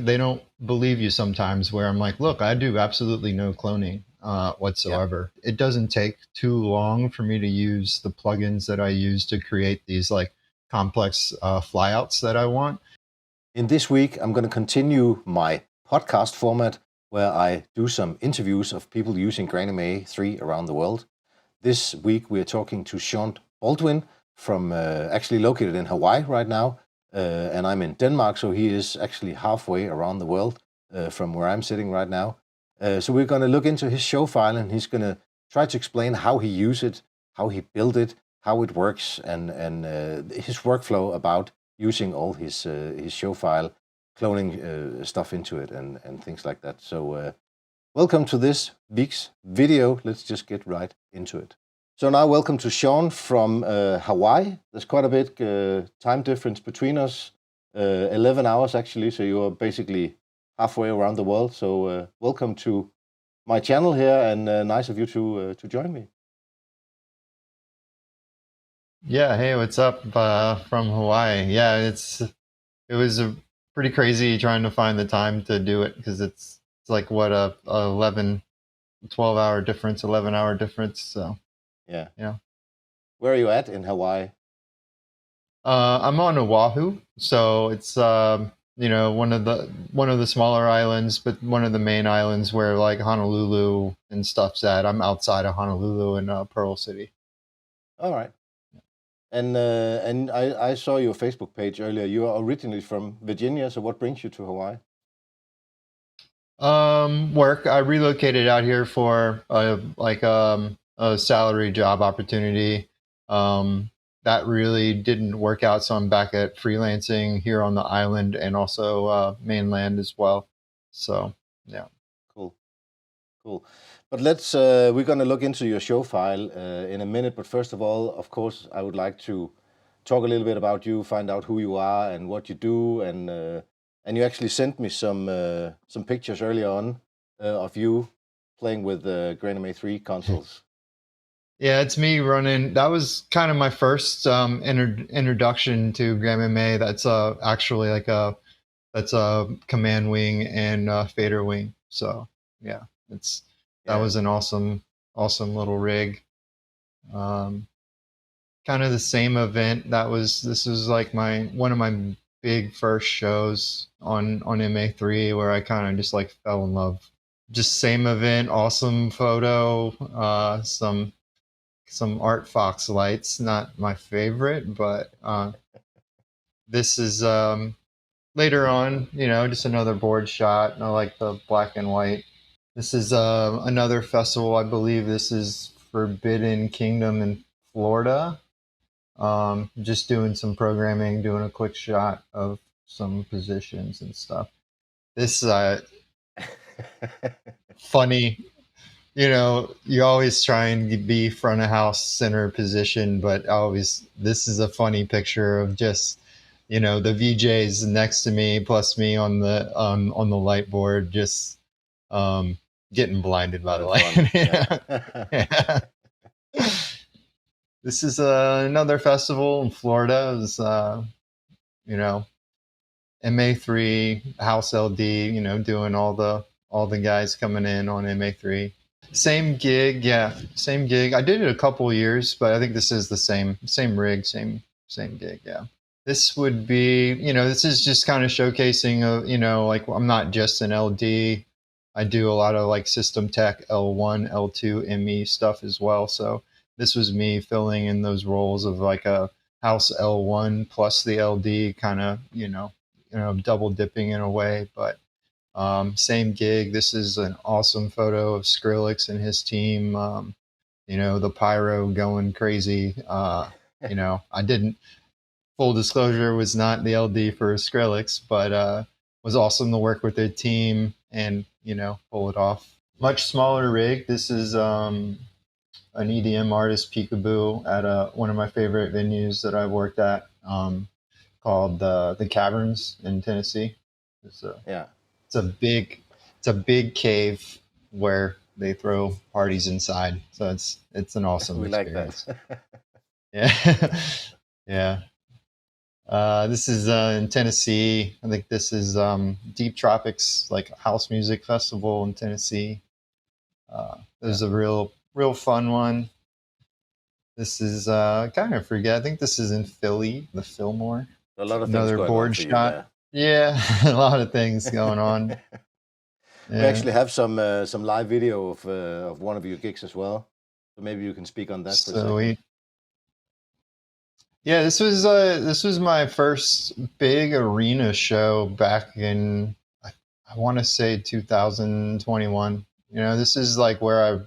they don't believe you sometimes, where I'm like, look, I do absolutely no cloning whatsoever. It doesn't take too long for me to use the plugins that I use to create these like complex flyouts that I want. In this week, I'm going to continue my podcast format where I do some interviews of people using GrandMA3 around the world. This week, we're talking to Sean Baldwin from actually located in Hawaii right now. And I'm in Denmark, so he is actually halfway around the world from where I'm sitting right now. So we're going to look into his show file, and he's going to try to explain how he used it, how he built it, how it works, and his workflow about using all his show file, cloning stuff into it, and things like that. So welcome to this week's video. Let's just get right into it. So now welcome to Sean from Hawaii. There's quite a bit time difference between us, 11 hours actually, so you're basically halfway around the world. So welcome to my channel here, and nice of you to join me. Yeah, hey, what's up from Hawaii? Yeah, it was a pretty crazy trying to find the time to do it, because it's like what a 12-hour difference, 11-hour difference. So yeah. Yeah. Where are you at in Hawaii? I'm on Oahu, so it's one of the smaller islands, but one of the main islands where like Honolulu and stuff's at. I'm outside of Honolulu in Pearl City. All right. And I saw your Facebook page earlier. You are originally from Virginia, so what brings you to Hawaii? Work. I relocated out here for a salary job opportunity. That really didn't work out, so I'm back at freelancing here on the island and also mainland as well. So yeah. Cool. But let's we're going to look into your show file in a minute. But first of all, of course, I would like to talk a little bit about you, find out who you are and what you do, and you actually sent me some pictures earlier on of you playing with the GrandMA3 consoles. Yeah, it's me running. That was kind of my first introduction to GrandMA. That's actually that's a command wing and fader wing. So yeah, that was an awesome little rig. Kind of the same event. This was like one of my big first shows on MA3, where I kind of just like fell in love. Just same event, awesome photo, some Art Fox lights, not my favorite, but this is later on, just another board shot. And I like the black and white. This is another festival. I believe this is Forbidden Kingdom in Florida. Just doing some programming, doing a quick shot of some positions and stuff. This funny, you always try and be front of house center position, but this is a funny picture of just, the VJs next to me plus me on the light board, just getting blinded by the light. Yeah. This is another festival in Florida. It's MA3 House LD, doing all the guys coming in on MA3. Same gig, yeah, same gig. I did it a couple of years, but I think this is the same rig, same gig, yeah. This would be, this is just kind of showcasing of, like I'm not just an LD. I do a lot of like system tech, L1, L2, ME stuff as well. So this was me filling in those roles of like a house L1 plus the LD, kind of, double dipping in a way, but same gig. This is an awesome photo of Skrillex and his team. The pyro going crazy. I didn't, full disclosure, was not the LD for Skrillex, but was awesome to work with their team and, pull it off. Much smaller rig. This is an EDM artist, Peekaboo, at one of my favorite venues that I've worked at, called the Caverns in Tennessee. It's a big cave where they throw parties inside. So it's an awesome experience. Like that. Yeah. Yeah. This is in Tennessee. I think this is Deep Tropics, like house music festival in Tennessee. There's Yeah, a real fun one. This is kind of forget. I think this is in Philly, the Fillmore. a lot of things Another going on board for you shot. there. Yeah, a lot of things going on. We Yeah. actually have some live video of one of your gigs as well. So maybe you can speak on that for a So second. yeah, this was my first big arena show back in I want to say 2021. You know, this is like where I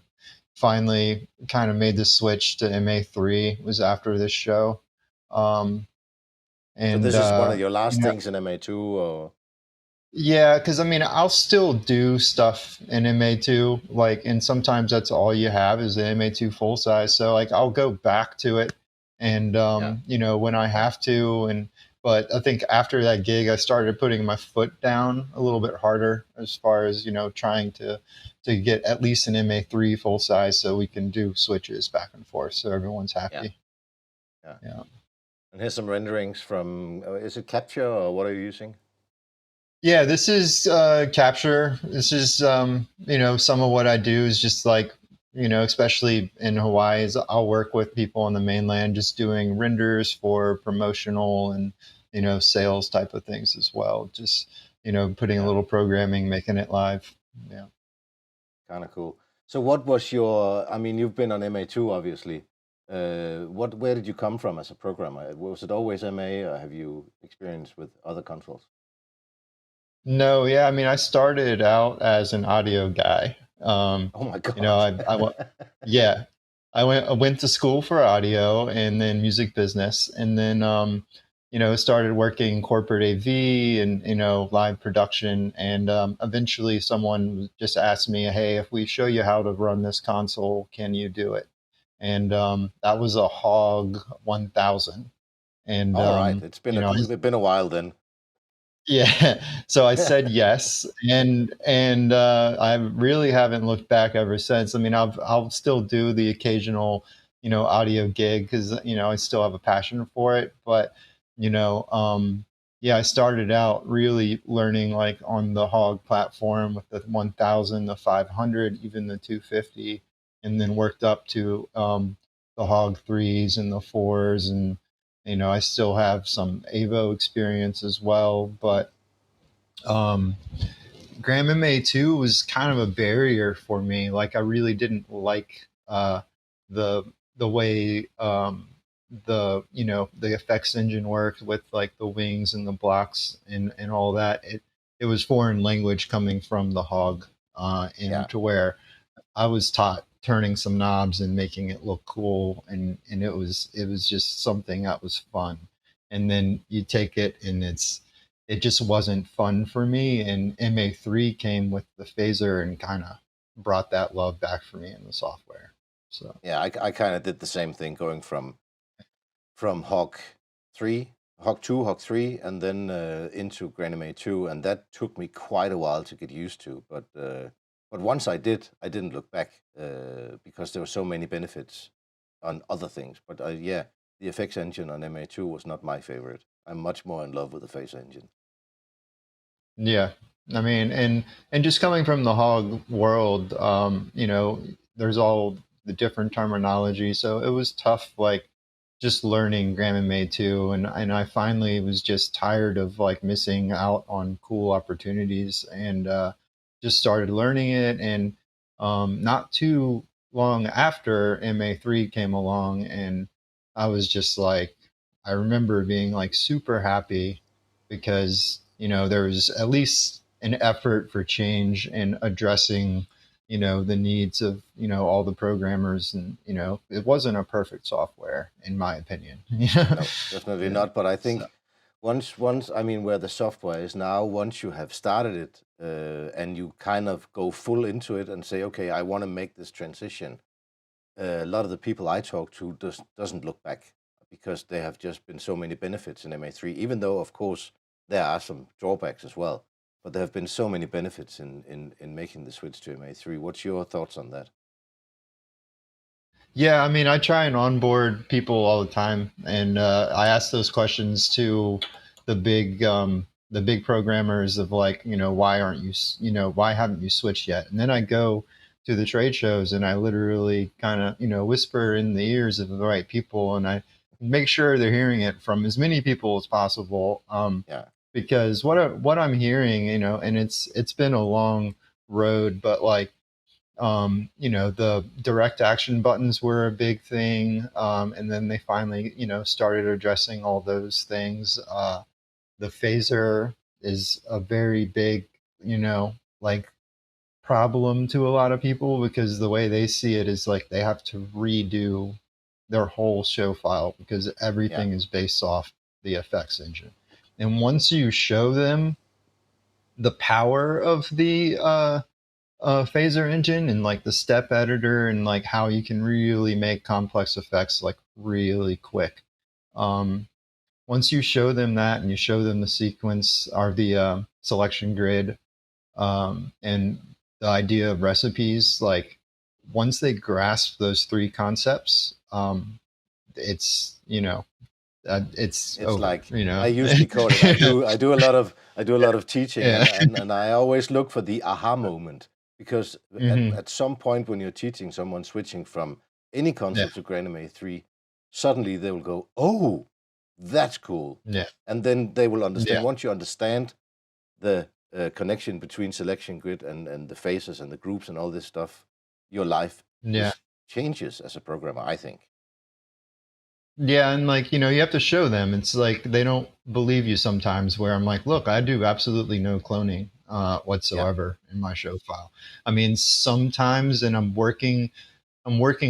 finally kind of made the switch to MA3 was after this show. Um, So and this is one of your you last know, things in MA2, or yeah, because I mean, I'll still do stuff in MA2, like, and sometimes that's all you have is the MA2 full size. So, like, I'll go back to it, and yeah, you know, when I have to, and but I think after that gig, I started putting my foot down a little bit harder as far as trying to get at least an MA3 full size so we can do switches back and forth, so everyone's yeah, happy. yeah. Yeah. And here's some renderings from, is it Capture or what are you using? Yeah, this is capture. This is some of what I do is just like, especially in Hawaii, is I'll work with people on the mainland just doing renders for promotional and sales type of things as well. Just putting a Yeah, little programming, making it live. Yeah. kind of cool. So what was your, I mean, you've been on MA2 obviously. Where did you come from as a programmer? Was it always MA, or have you experienced with other consoles? No, yeah, I mean, I started out as an audio guy. Oh my You know, God. yeah, I went to school for audio and then music business, and then started working corporate AV and live production, and eventually someone just asked me, "Hey, if we show you how to run this console, can you do it?" And that was a Hog 1000, and All right, it's been I it's been a while then. yeah, so I said yes, and I really haven't looked back ever since. I mean, I'll still do the occasional, audio gig because I still have a passion for it. But you know, um, yeah, I started out really learning like on the Hog platform with the 1000, the 500, even the 250, and then worked up to the Hog threes and the fours, and I still have some Avo experience as well, but um, GrandMA2 was kind of a barrier for me. Like I really didn't like the way the effects engine worked with like the wings and the blocks and all that. It was foreign language coming from the Hog, Yeah, and to where I was taught turning some knobs and making it look cool, and it was just something that was fun. And then you take it and it just wasn't fun for me. And MA3 came with the phaser and kind of brought that love back for me in the software. So yeah, I kind of did the same thing going from Hawk 3, Hawk 2, Hawk 3, and then into GrandMA2, and that took me quite a while to get used to. But once I did, I didn't look back because there were so many benefits on other things. But yeah, the effects engine on MA2 was not my favorite. I'm much more in love with the Phase engine. yeah, I mean, and just coming from the Hog world, there's all the different terminology, so it was tough, like just learning GrandMA2, and I finally was just tired of like missing out on cool opportunities, and just started learning it, and not too long after MA3 came along, and I was just like, I remember being like super happy because there was at least an effort for change and addressing the needs of all the programmers, and it wasn't a perfect software in my opinion. No, definitely Yeah, not. But I so think once I mean, where the software is now, once you have started it and you kind of go full into it and say, okay, I want to make this transition. A lot of the people I talk to doesn't look back because there have just been so many benefits in MA3. Even though, of course, there are some drawbacks as well, but there have been so many benefits in making the switch to MA3. What's your thoughts on that? Yeah, I mean, I try and onboard people all the time, and I ask those questions to the big programmers of like, why aren't you, why haven't you switched yet? And then I go to the trade shows and I literally kind of, whisper in the ears of the right people, and I make sure they're hearing it from as many people as possible. Yeah, Because what I'm hearing, and it's been a long road, but like the direct action buttons were a big thing. And then they finally, started addressing all those things. The phaser is a very big, like problem to a lot of people because the way they see it is like they have to redo their whole show file because yeah, everything is based off the effects engine. And once you show them the power of the phaser engine and like the step editor and like how you can really make complex effects like really quick. Um, Once you show them that and you show them the sequence or the selection grid and the idea of recipes, like once they grasp those three concepts, it's it's it's over. like I usually call it. I do a lot of teaching, Yeah. and I always look for the aha moment, because Hmm. at some point when you're teaching someone switching from any Yeah. console to GrandMA3, suddenly they will go, "Oh, that's cool," Yeah. and then they will understand. Yeah. Once you understand the connection between selection grid and the phases and the groups and all this stuff, your life Yeah. just changes as a programmer, I think. Yeah, and like, you have to show them. It's like they don't believe you sometimes where I'm like, look, I do absolutely no cloning Yeah, whatsoever in my show file. I mean, sometimes and I'm working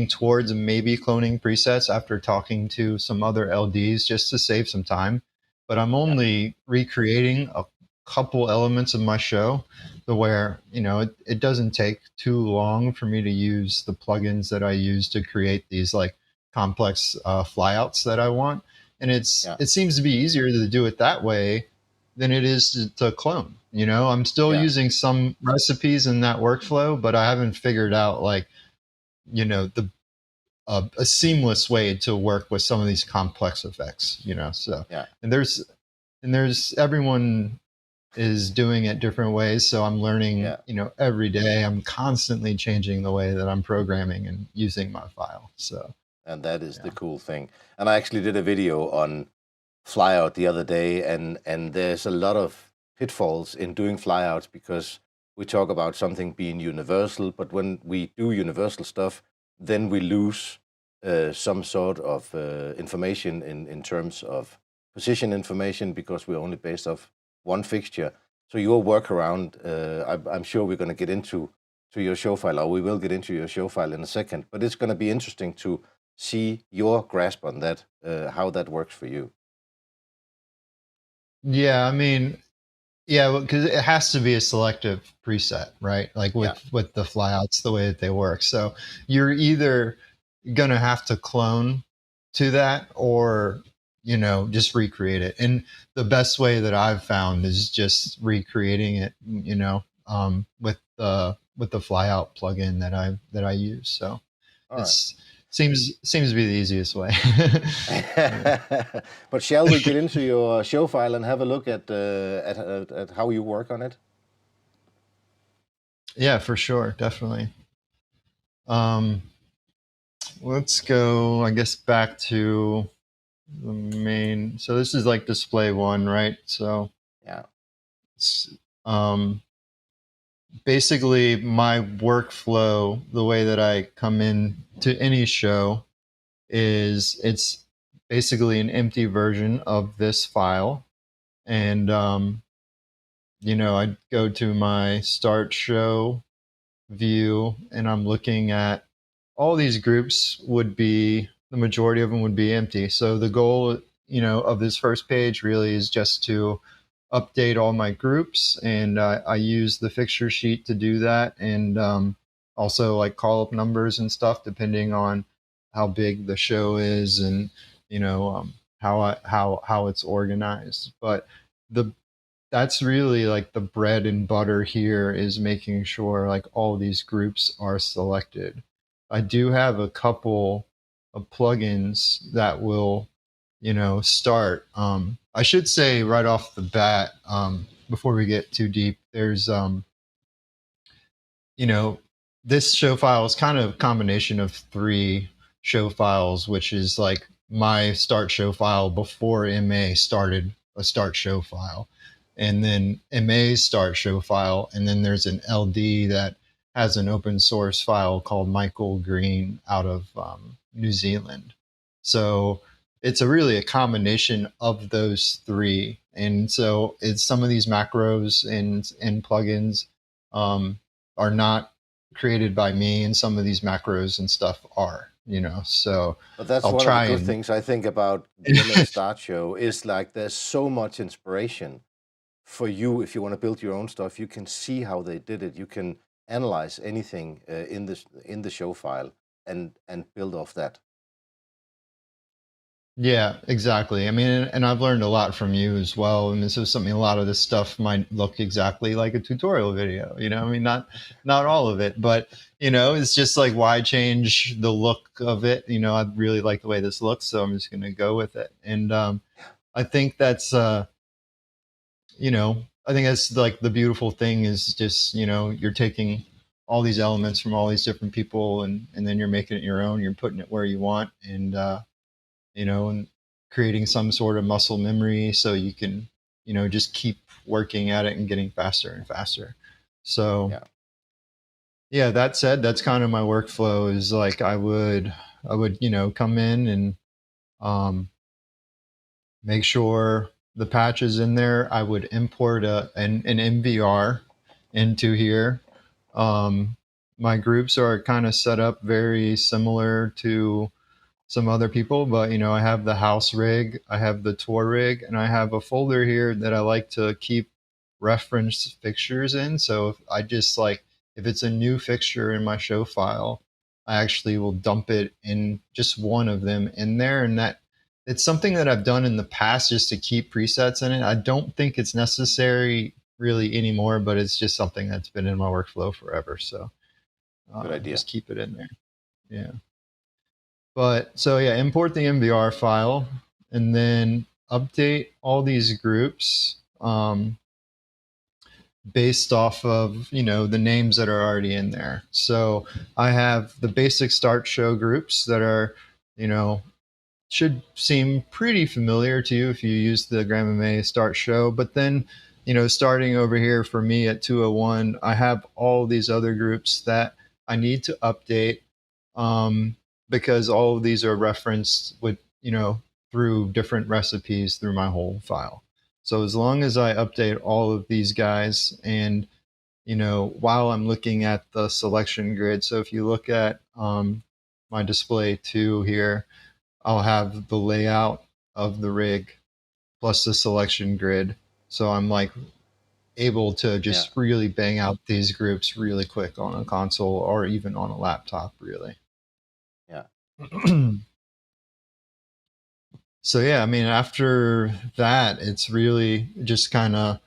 towards maybe cloning presets after talking to some other LDs just to save some time. But I'm yeah, only recreating a couple elements of my show to where, it doesn't take too long for me to use the plugins that I use to create these like complex flyouts that I want. And yeah, it seems to be easier to do it that way than it is to clone. I'm still yeah, using some recipes in that workflow, but I haven't figured out like the a seamless way to work with some of these complex effects. So yeah. and there's everyone is doing it different ways. So I'm learning, Yeah. every day. I'm constantly changing the way that I'm programming and using my file. So And that is the yeah. cool thing. And I actually did a video on flyout the other day, and there's a lot of pitfalls in doing flyouts, because we talk about something being universal, but when we do universal stuff, then we lose some sort of information in terms of position information, because we're only based off one fixture. So your workaround, I'm sure we're going to get into your show file, or we will get into your show file in a second, but it's going to be interesting to see your grasp on that, how that works for you. Yeah, I mean, yeah, because it has to be a selective preset, right? Like Yeah, with the flyouts, the way that they work. So you're either gonna have to clone to that or just recreate it. And the best way that I've found is just recreating it, with the flyout plugin that I use. So all right. it's seems to be the easiest way. Yeah. But shall we get into your show file and have a look at how you work on it? Yeah, for sure, definitely. Um, let's go, I guess, back to the main. So this is like display one, right? So Yeah, um, basically my workflow, the way that I come in to any show is it's basically an empty version of this file. And, I go to my start show view and I'm looking at all these groups would be the majority of them would be empty. So the goal, of this first page really is just to update all my groups, and I use the fixture sheet to do that, and also like call up numbers and stuff depending on how big the show is and how it's organized. But the that's really like the bread and butter here is making sure like all these groups are selected. I do have a couple of plugins that will, start. I should say right off the bat, before we get too deep, there's, you know, this show file is kind of a combination of 3 show files, which is like my start show file before MA started a start show file, and then MA's start show file, and then there's an LD that has an open source file called Michael Green out of New Zealand. So it's really a combination of those 3, and so it's some of these macros and plugins. Are not created by me, and some of these macros and stuff are, so But that's I'll one of the try good and things I think about the MA Start Show is like there's so much inspiration for you. If you want to build your own stuff, you can see how they did it. You can analyze anything in the show file and build off that. yeah, exactly. I mean, and I've learned a lot from you as well. And this is something, a lot of this stuff might look exactly like a tutorial video, I mean, not all of it, but it's just like, why change the look of it? I really like the way this looks, so I'm just going to go with it. And I think that's I think that's like the beautiful thing is just, you're taking all these elements from all these different people, and then you're making it your own. You're putting it where you want, and and creating some sort of muscle memory so you can, just keep working at it and getting faster and faster. So yeah, that said, that's kind of my workflow is like, I would, come in and make sure the patch is in there. I would import an MVR into here. My groups are kind of set up very similar to some other people, but I have the house rig, I have the tour rig, and I have a folder here that I like to keep reference fixtures in. So if it's a new fixture in my show file, I actually will dump it in just one of them in there. And that it's something that I've done in the past just to keep presets in it. I don't think it's necessary really anymore, but it's just something that's been in my workflow forever. So Good idea. just keep it in there. Yeah. But so yeah, import the MVR file and then update all these groups based off of, the names that are already in there. So I have the basic start show groups that are, should seem pretty familiar to you if you use the GrandMA Start Show. But then, starting over here for me at 201, I have all these other groups that I need to update because all of these are referenced with, through different recipes through my whole file. So as long as I update all of these guys and, while I'm looking at the selection grid, so if you look at my display 2 here, I'll have the layout of the rig plus the selection grid. So I'm like able to just really bang out these groups really quick on a console or even on a laptop, really. Yeah. So yeah, I mean, after that, it's really just kind of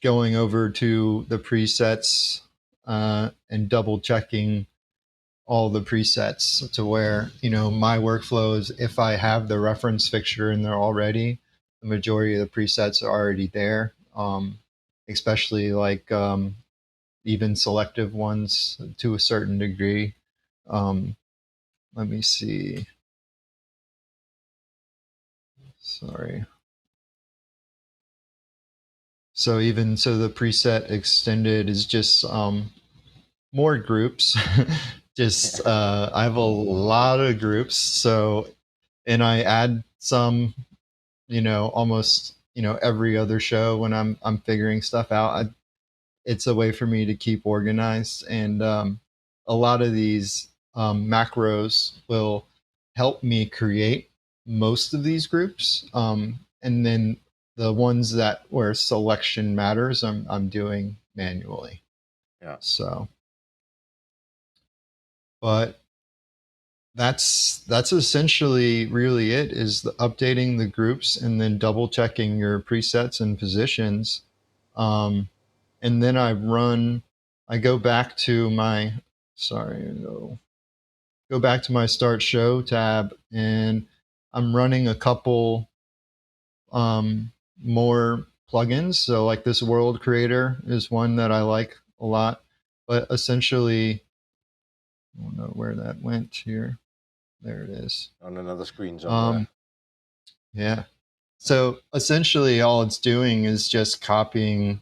going over to the presets and double checking all the presets to where, my workflow is if I have the reference fixture in there already, the majority of the presets are already there, especially like even selective ones to a certain degree. Let me see. Sorry. So the preset extended is just more groups. Just I have a lot of groups. So, and I add some, almost every other show when I'm figuring stuff out. It's a way for me to keep organized, and a lot of these macros will help me create most of these groups, and then the ones that where selection matters, I'm doing manually. Yeah. So, but that's essentially really it, is updating the groups and then double checking your presets and positions. And then I go back to my sorry, go back to my Start Show tab, and I'm running a couple more plugins. So like this World Creator is one that I like a lot, but essentially, I don't know where that went here. There it is. On another screen somewhere. Yeah. So essentially all it's doing is just copying,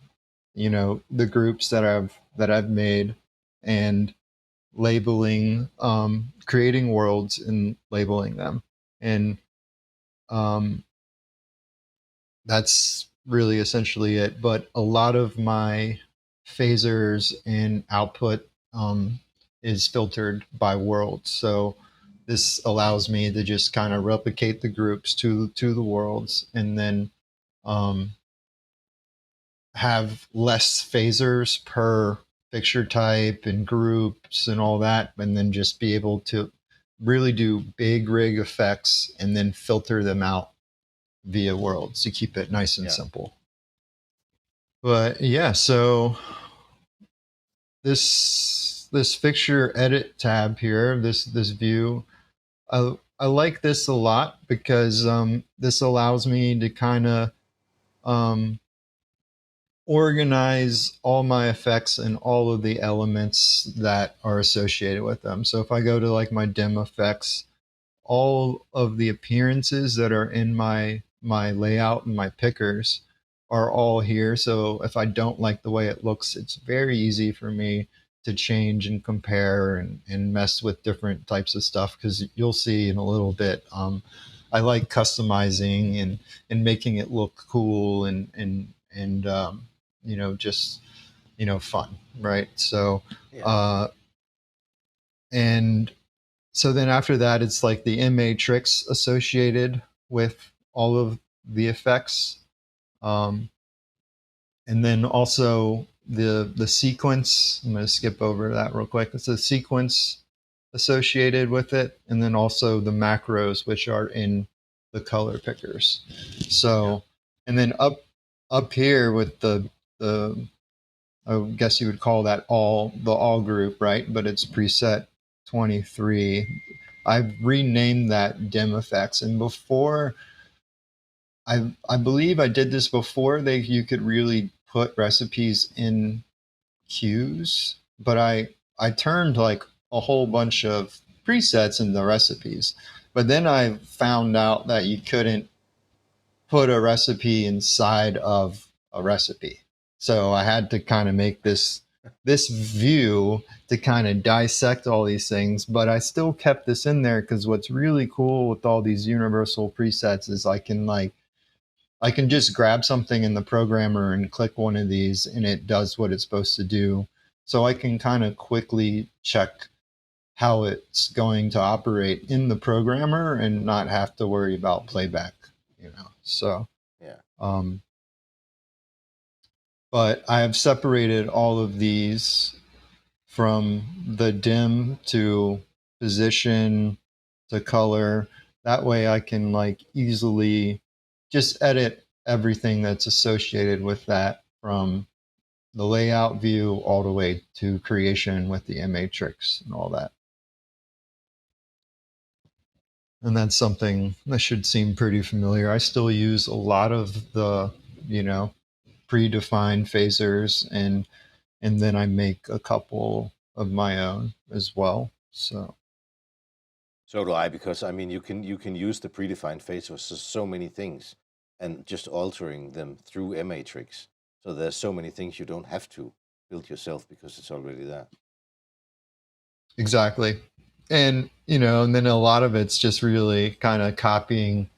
the groups that I've made and labeling, creating worlds and labeling them. And that's really essentially it. But a lot of my phasers and output is filtered by worlds. So this allows me to just kind of replicate the groups to the worlds, and then um, have less phasers per fixture type and groups and all that, and then just be able to really do big rig effects and then filter them out via worlds to keep it nice and simple. But yeah, so this fixture edit tab here, this view, I like this a lot because this allows me to kind of organize all my effects and all of the elements that are associated with them. So if I go to like my dim effects, all of the appearances that are in my layout and my pickers are all here. So if I don't like the way it looks, it's very easy for me to change and compare and mess with different types of stuff, because you'll see in a little bit. I like customizing and making it look cool and just fun, right? So and so then after that, it's like the matrix associated with all of the effects, and then also the sequence. I'm going to skip over that real quick. It's a sequence associated with it, and then also the macros, which are in the color pickers. So, and then up here with the I guess you would call that all group, right? But it's preset 23. I've renamed that dim effects, and before I believe I did this before you could really put recipes in queues, but I turned like a whole bunch of presets into recipes. But then I found out that you couldn't put a recipe inside of a recipe. So I had to kind of make this view to kind of dissect all these things, but I still kept this in there because what's really cool with all these universal presets is I can just grab something in the programmer and click one of these and it does what it's supposed to do. So I can kind of quickly check how it's going to operate in the programmer and not have to worry about playback, So but I have separated all of these from the dim to position to color. That way I can like easily just edit everything that's associated with that from the layout view all the way to creation with the matrix and all that. And that's something that should seem pretty familiar. I still use a lot of the, predefined phasers, and then I make a couple of my own as well. So do I, because I mean you can use the predefined phasers for so many things, and just altering them through matrix. So there's so many things you don't have to build yourself because it's already there. Exactly. And and then a lot of it's just really kind of copying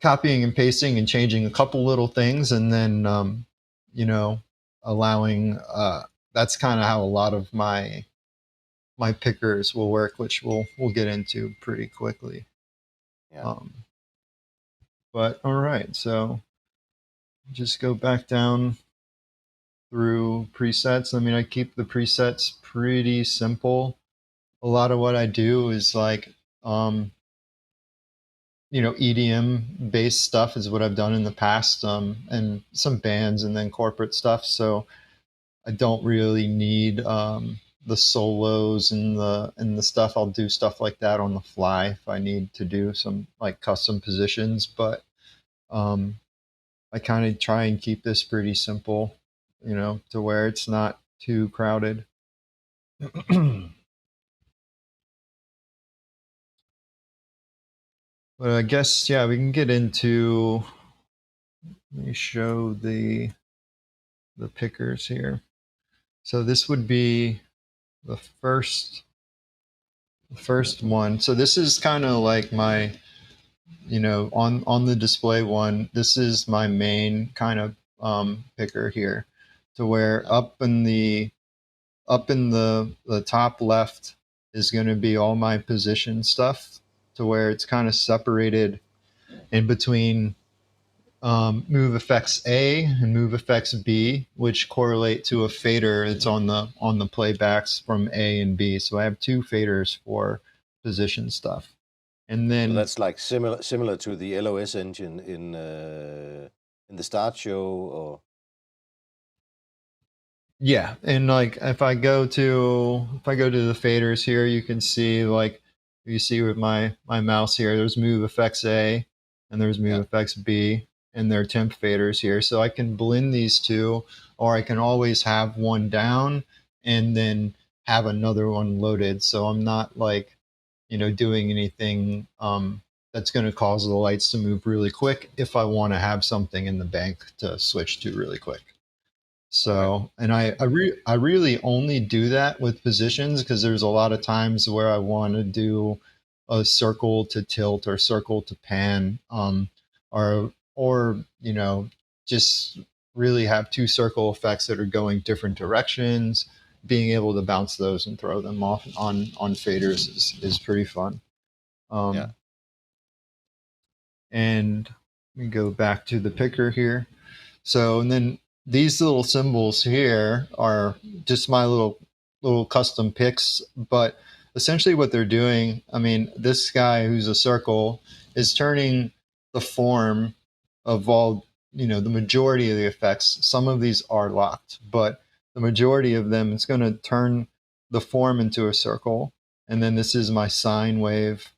and pasting and changing a couple little things, and then allowing that's kind of how a lot of my pickers will work, which we'll get into pretty quickly. But all right, so just go back down through presets. I mean, I keep the presets pretty simple. A lot of what I do is like EDM based stuff is what I've done in the past, and some bands and then corporate stuff. So I don't really need the solos and the stuff. I'll do stuff like that on the fly if I need to do some like custom positions, but I kind of try and keep this pretty simple, to where it's not too crowded. But I guess, yeah, we can get into, let me show the pickers here. So this would be the first one. So this is kind of like my, on the display one, this is my main kind of picker here, to where up in the top left is going to be all my position stuff, to where it's kind of separated in between move effects A and move effects B, which correlate to a fader that's on the playbacks from A and B. So I have two faders for position stuff. And then so that's like similar to the LOS engine in the Start Show, or yeah, and like if I go to the faders here, you can see, like you see with my mouse here, there's move effects A and there's move effects B, and they're temp faders here. So I can blend these two, or I can always have one down and then have another one loaded. So I'm not like, doing anything that's going to cause the lights to move really quick if I want to have something in the bank to switch to really quick. So, and I really only do that with positions, because there's a lot of times where I want to do a circle to tilt or circle to pan, or just really have two circle effects that are going different directions. Being able to bounce those and throw them off on faders is pretty fun. yeah. And we go back to the picker here. So, and then these little symbols here are just my little custom picks, but essentially what they're doing, I mean, this guy who's a circle is turning the form of all, the majority of the effects. Some of these are locked, but the majority of them, it's going to turn the form into a circle. And then this is my sine wave,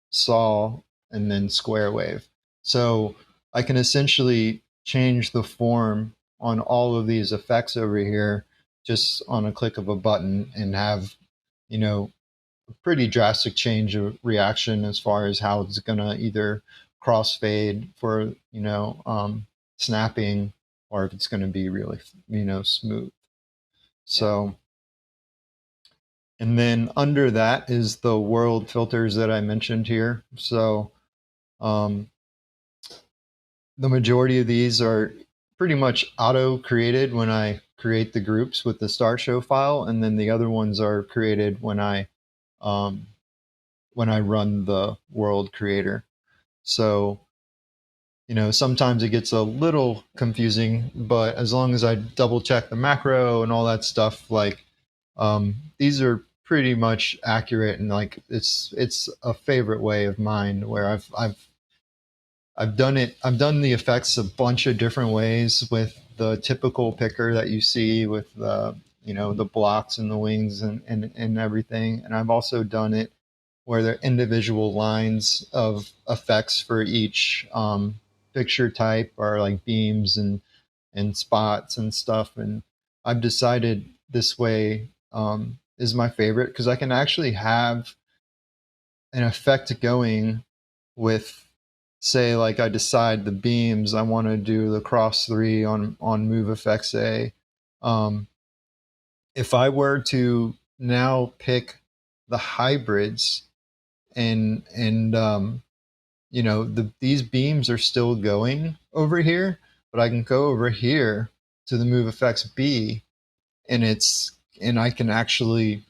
saw, and then square wave. So I can essentially change the form on all of these effects over here just on a click of a button, and have, a pretty drastic change of reaction as far as how it's going to either crossfade for, snapping, or if it's going to be really, smooth. So, and then under that is the world filters that I mentioned here. So, the majority of these are pretty much auto created when I create the groups with the Start Show file, and then the other ones are created when I run the world creator. So, sometimes it gets a little confusing, but as long as I double check the macro and all that stuff, like these are pretty much accurate, and like it's a favorite way of mine, where I've done it. I've done the effects a bunch of different ways with the typical picker that you see with the, the blocks and the wings and everything. And I've also done it where there are individual lines of effects for each picture type, or like beams and spots and stuff. And I've decided this way is my favorite, because I can actually have an effect going with, say, like I decide the beams, I want to do the cross 3 on move effects A. If I were to now pick the hybrids, and these beams are still going over here, but I can go over here to the move effects B, and I can actually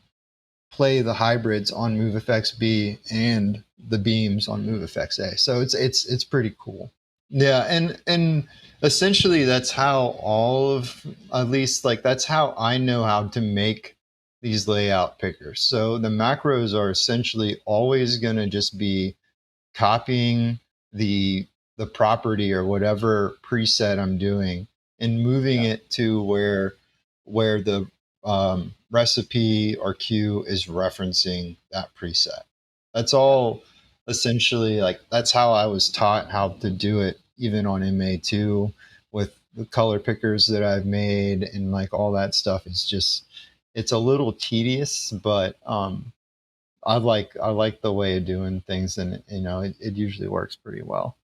play the hybrids on move effects B and the beams on move effects A. So it's pretty cool. Yeah, and essentially that's how all of, at least like that's how I know how to make these layout pickers. So the macros are essentially always going to just be copying the property or whatever preset I'm doing, and moving it to where the recipe or cue is referencing that preset. That's all essentially, like, that's how I was taught how to do it, even on MA2 with the color pickers that I've made and like all that stuff. It's just, it's a little tedious, but I like the way of doing things, and it usually works pretty well.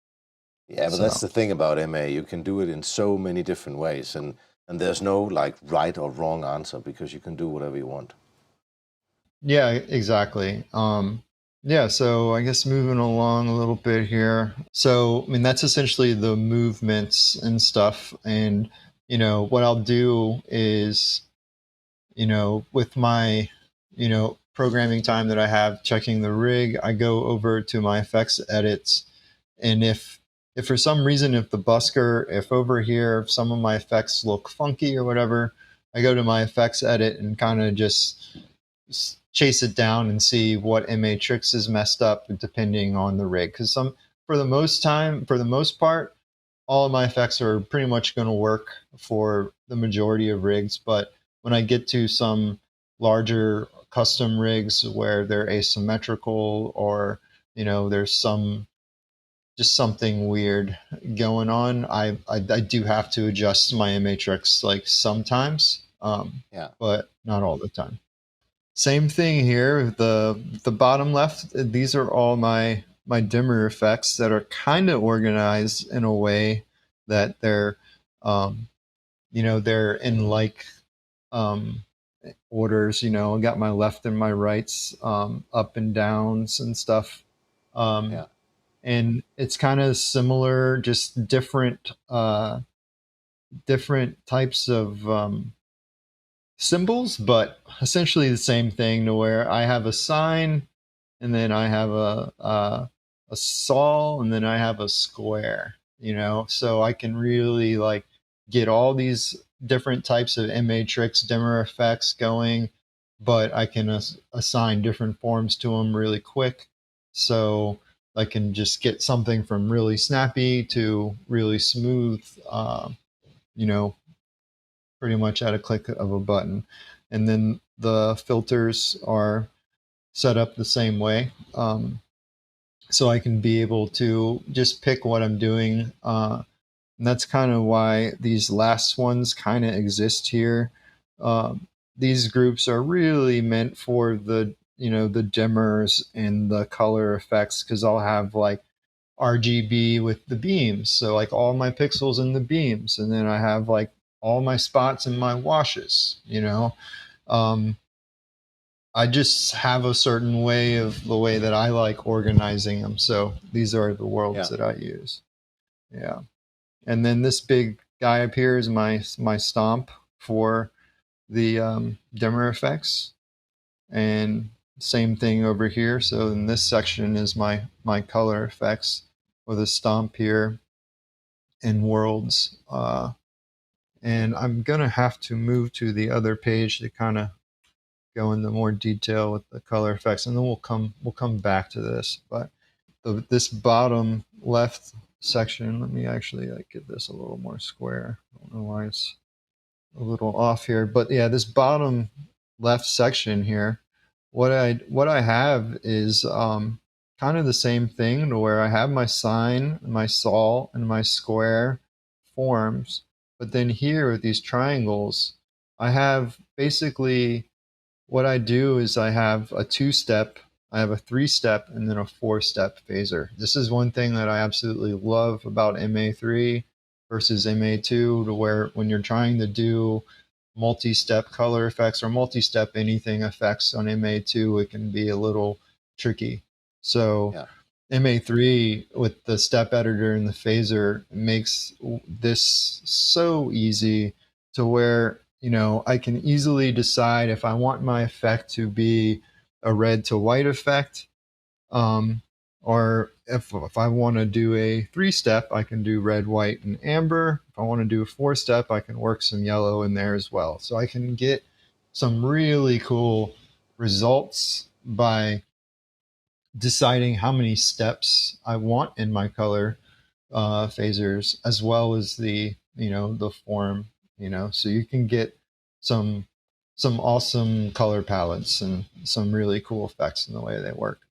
Yeah, but that's So the thing about MA. You can do it in so many different ways, and there's no like right or wrong answer because you can do whatever you want. yeah, exactly. Yeah, so I guess moving along a little bit here. So, I mean, that's essentially the movements and stuff. And, what I'll do is, with my, programming time that I have checking the rig, I go over to my effects edits. And if for some reason, if the busker, if over here, if some of my effects look funky or whatever, I go to my effects edit and kind of just chase it down and see what MA3 is messed up depending on the rig. Because for the most part, all of my effects are pretty much going to work for the majority of rigs. But when I get to some larger custom rigs where they're asymmetrical, or there's just something weird going on, I do have to adjust my MA3 like sometimes, Yeah, but not all the time. Same thing here. The bottom left, these are all my dimmer effects that are kind of organized in a way that um, they're in like um, orders. I got my left and my rights, up and downs and stuff. Um, yeah, and it's kind of similar, just different types of symbols, but essentially the same thing. To where I have a sign, and then I have a sol, and then I have a square. So I can really like get all these different types of matrix dimmer effects going, but I can assign different forms to them really quick. So I can just get something from really snappy to really smooth, you know, pretty much at a click of a button. And then the filters are set up the same way. So I can be able to just pick what I'm doing. And that's kind of why these last ones kind of exist here. These groups are really meant for the dimmers and the color effects, because I'll have like RGB with the beams. So like all my pixels in the beams, and then I have like all my spots in my washes. Um, I just have a certain way of the way that I like organizing them. So these are the worlds yeah. that I use. Yeah. And then this big guy up here is my stomp for the dimmer effects. And same thing over here. So in this section is my color effects with a stomp here in worlds. And I'm going to have to move to the other page to kind of go into more detail with the color effects, and then we'll come back to this. But this bottom left section, let me actually get this a little more square. I don't know why it's a little off here, but yeah, this bottom left section here, what I have is kind of the same thing, to where I have my sine, my sol, and my square forms. But then here with these triangles, I have basically, what I do is I have a two-step, I have a three-step, and then a four-step phaser. This is one thing that I absolutely love about MA3 versus MA2, to where when you're trying to do multi-step color effects or multi-step anything effects on MA2, it can be a little tricky. So Yeah. MA3 with the step editor and the phaser makes this so easy, to where I can easily decide if I want my effect to be a red to white effect, um, or if I want to do a three-step, I can do red, white, and amber. If I want to do a four-step, I can work some yellow in there as well. So I can get some really cool results by deciding how many steps I want in my color phasers, as well as the form. So you can get some some awesome color palettes and some really cool effects in the way they work.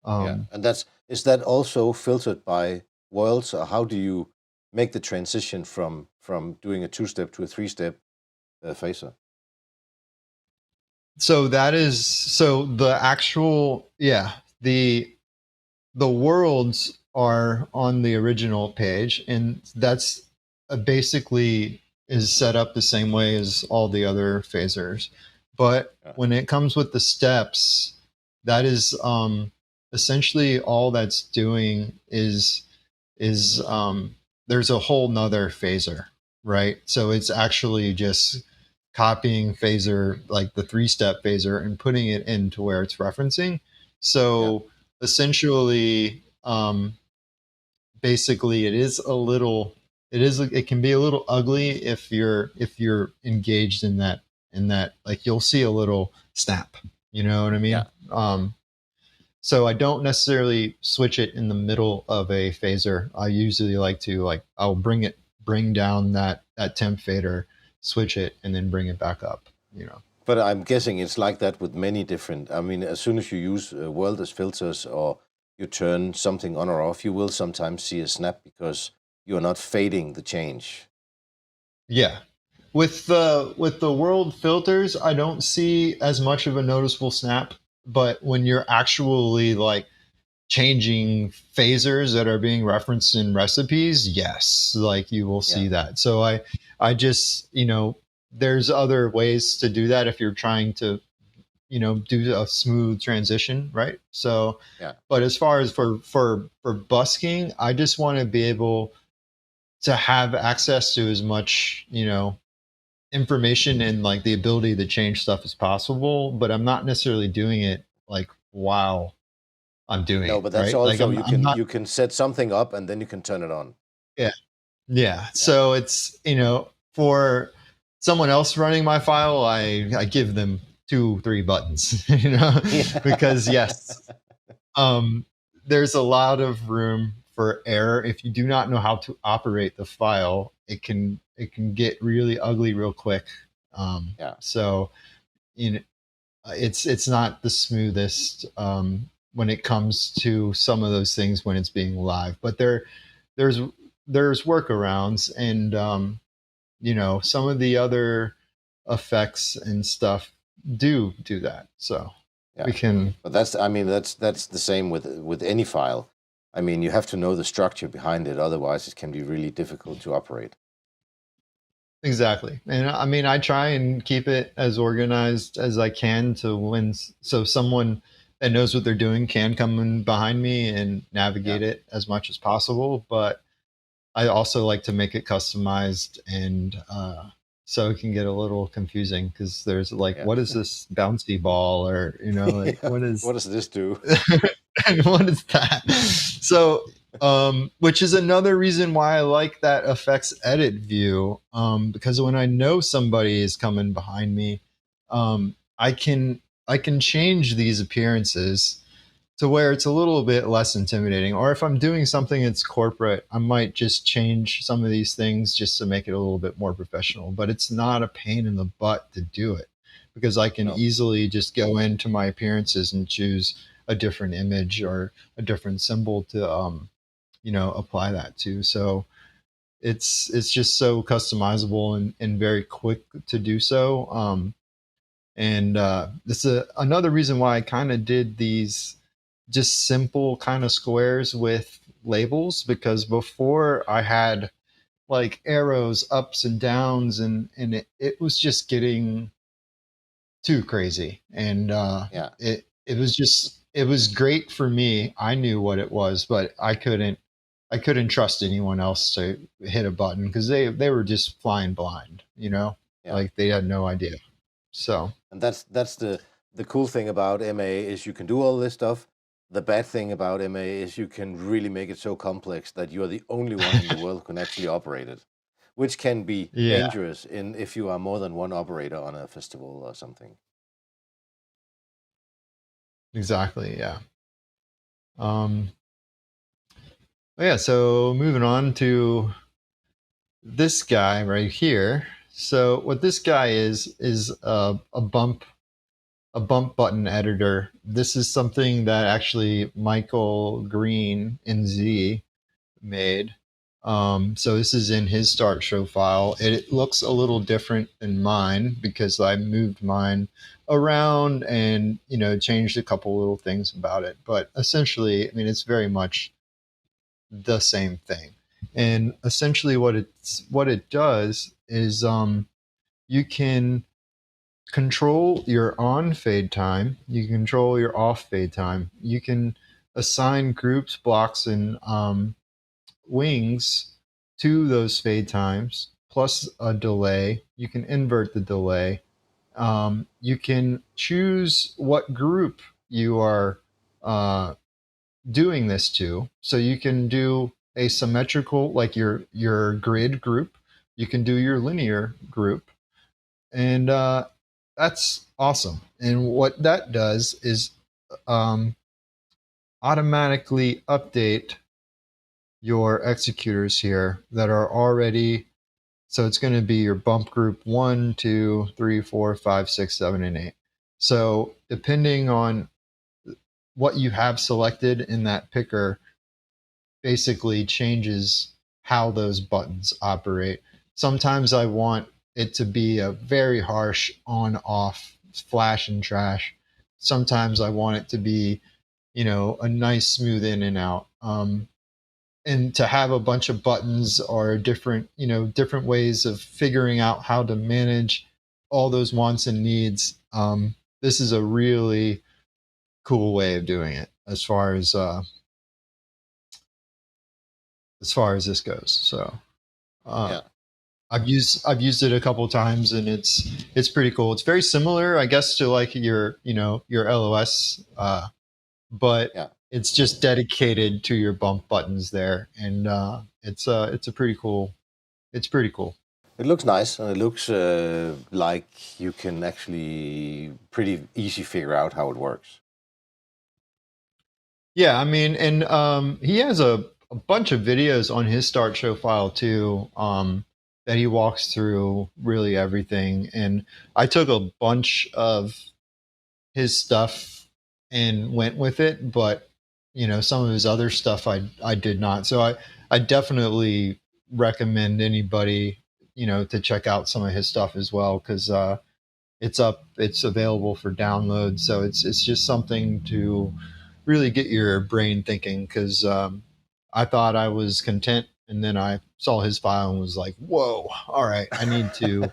Yeah, and is that also filtered by worlds, or how do you make the transition from doing a 2-step to a 3-step phaser? So the actual, the worlds are on the original page, and that's basically is set up the same way as all the other phasers. But Yeah, when it comes with the steps, that is essentially all that's doing is there's a whole nother phaser, right? So it's actually just copying phaser, like the 3-step phaser, and putting it into where it's referencing. yeah, So essentially, basically, it can be a little ugly if you're engaged in that, like you'll see a little snap. You know what I yeah. mean? So I don't necessarily switch it in the middle of a phaser. I usually like to, I'll bring down that temp fader, switch it, and then bring it back up. You know. But I'm guessing it's like that with many different. I mean, as soon as you use world as filters or you turn something on or off, you will sometimes see a snap because you are not fading the change. Yeah. With the world filters, I don't see as much of a noticeable snap, but when you're actually like changing phasers that are being referenced in recipes, yes, like you will Yeah, see that. So I just, there's other ways to do that if you're trying to, do a smooth transition, right? So, yeah, but as far as for busking, I just want to be able to have access to as much, information and like the ability to change stuff as possible, but I'm not necessarily doing it like while I'm doing no, it, but that's right? Like also I'm not. you can set something up and then you can turn it on. Yeah. Yeah. Yeah, So it's, for someone else running my file, I give them 2, 3 buttons, because yeah, yes, um, there's a lot of room for error. If you do not know how to operate the file, it can get really ugly real quick. yeah, So, you know, it's not the smoothest when it comes to some of those things when it's being live, but there's there's workarounds, and some of the other effects and stuff do that. So yeah. we can. But I mean, that's the same with any file. I mean, you have to know the structure behind it, otherwise it can be really difficult to operate. Exactly. And I mean, I try and keep it as organized as I can to when, so someone that knows what they're doing can come in behind me and Yeah, navigate it as much as possible. But I also like to make it customized, and so it can get a little confusing because there's like, yeah. what is this bouncy ball, or like Yeah. what What is does this do? and what is that? So, which is another reason why I like that effects edit view, because when I know somebody is coming behind me, I can change these appearances to where it's a little bit less intimidating. Or if I'm doing something that's corporate, I might just change some of these things just to make it a little bit more professional. But it's not a pain in the butt to do it, because I can No. easily just go into my appearances and choose a different image or a different symbol to apply that to. So it's just so customizable and very quick to do so. And this is another reason why I kind of did these just simple kind of squares with labels, because before I had like arrows ups and downs, and it was just getting too crazy, and Yeah. it was great for me. I knew what it was, but I couldn't trust anyone else to hit a button because they were just flying blind, Yeah. like they had no idea. So And that's the cool thing about MA is you can do all this stuff. The bad thing about MA is you can really make it so complex that you are the only one in the world who can actually operate it, which can be yeah, dangerous in if you are more than one operator on a festival or something. exactly, yeah. um yeah, so moving on to this guy right here. So what this guy is a bump button editor. This is something that actually Michael Green in Z made. So this is in his Start Show file. It looks a little different than mine because I moved mine around and changed a couple little things about it. But essentially, I mean, it's very much the same thing. And essentially, what it does is you can control your on fade time. You can control your off fade time. You can assign groups, blocks, and wings to those fade times plus a delay. You can invert the delay. You can choose what group you are doing this to. So you can do a symmetrical, like your grid group. You can do your linear group, and that's awesome. And what that does is um, automatically update your executors here that are already. So it's going to be your bump group 1, 2, 3, 4, 5, 6, 7, and 8. So depending on what you have selected in that picker, basically changes how those buttons operate. Sometimes I want it to be a very harsh on off flash and trash. Sometimes I want it to be, a nice smooth in and out. And to have a bunch of buttons or different ways of figuring out how to manage all those wants and needs. This is a really cool way of doing it as far as this goes. So Yeah. I've used it a couple times, and it's pretty cool. It's very similar, I guess, to like your LOS, but Yeah. it's just dedicated to your bump buttons there, and it's a pretty cool. It's pretty cool. It looks nice, and it looks like you can actually pretty easy figure out how it works. Yeah, I mean, and he has a bunch of videos on his Start Show file too, that he walks through really everything. And I took a bunch of his stuff and went with it, but some of his other stuff I did not. So I definitely recommend anybody to check out some of his stuff as well, because it's available for download. So it's just something to really get your brain thinking, because I thought I was content, and then I saw his file and was like, whoa, all right, I need to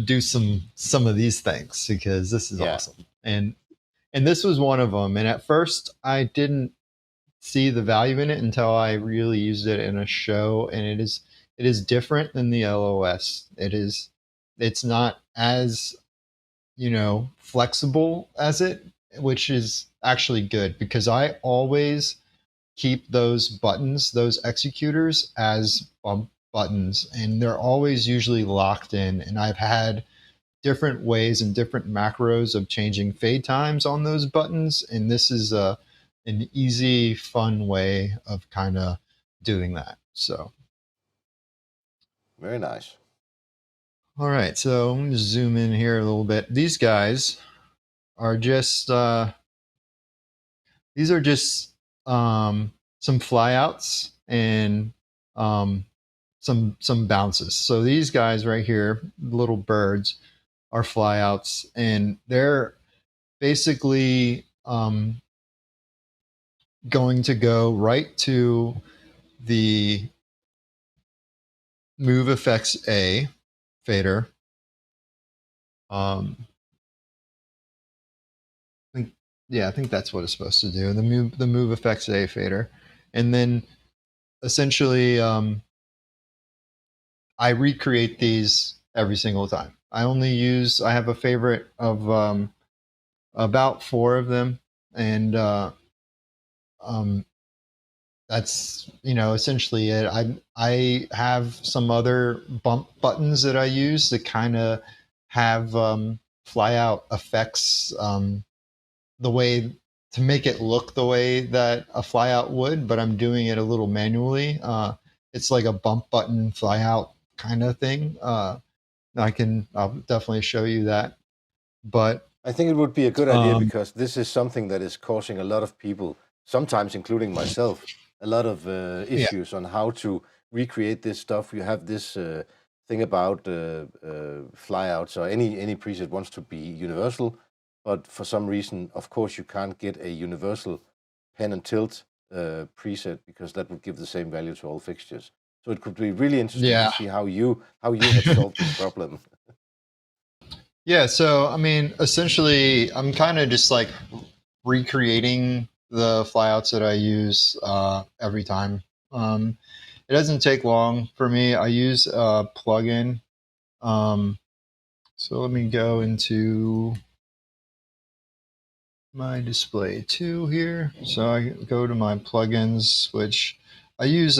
do some of these things, because this is Yeah. awesome. And this was one of them. And at first I didn't see the value in it until I really used it in a show, and it is different than the LOS. It's not as flexible as it, which is actually good, because I always keep those buttons, those executors, as bump buttons, and they're always usually locked in. And I've had different ways and different macros of changing fade times on those buttons, and this is an easy, fun way of kind of doing that. So, Very nice. all right, so I'm going to zoom in here a little bit. These guys are just these are just some flyouts and some bounces. So these guys right here, little birds, are flyouts, and they're basically going to go right to the Move Effects A fader. I think that's what it's supposed to do. The Move Effects A fader, and then essentially I recreate these every single time. I have a favorite of about 4 of them, and um, that's essentially it. I have some other bump buttons that I use that kind of have fly out effects, the way to make it look the way that a flyout would, but I'm doing it a little manually. It's like a bump button flyout kind of thing. I'll definitely show you that. But I think it would be a good idea because this is something that is causing a lot of people, sometimes including myself, a lot of yeah, issues on how to recreate this stuff. You have this thing about flyouts or any preset wants to be universal, but for some reason, of course, you can't get a universal pen and tilt preset because that would give the same value to all fixtures. So it could be really interesting to yeah. see how you have solved this problem. Yeah, so I mean, essentially, I'm kind of just like recreating the flyouts that I use every time. It doesn't take long for me. I use a plugin. Um, so let me go into my display 2 here. So I go to my plugins, which I use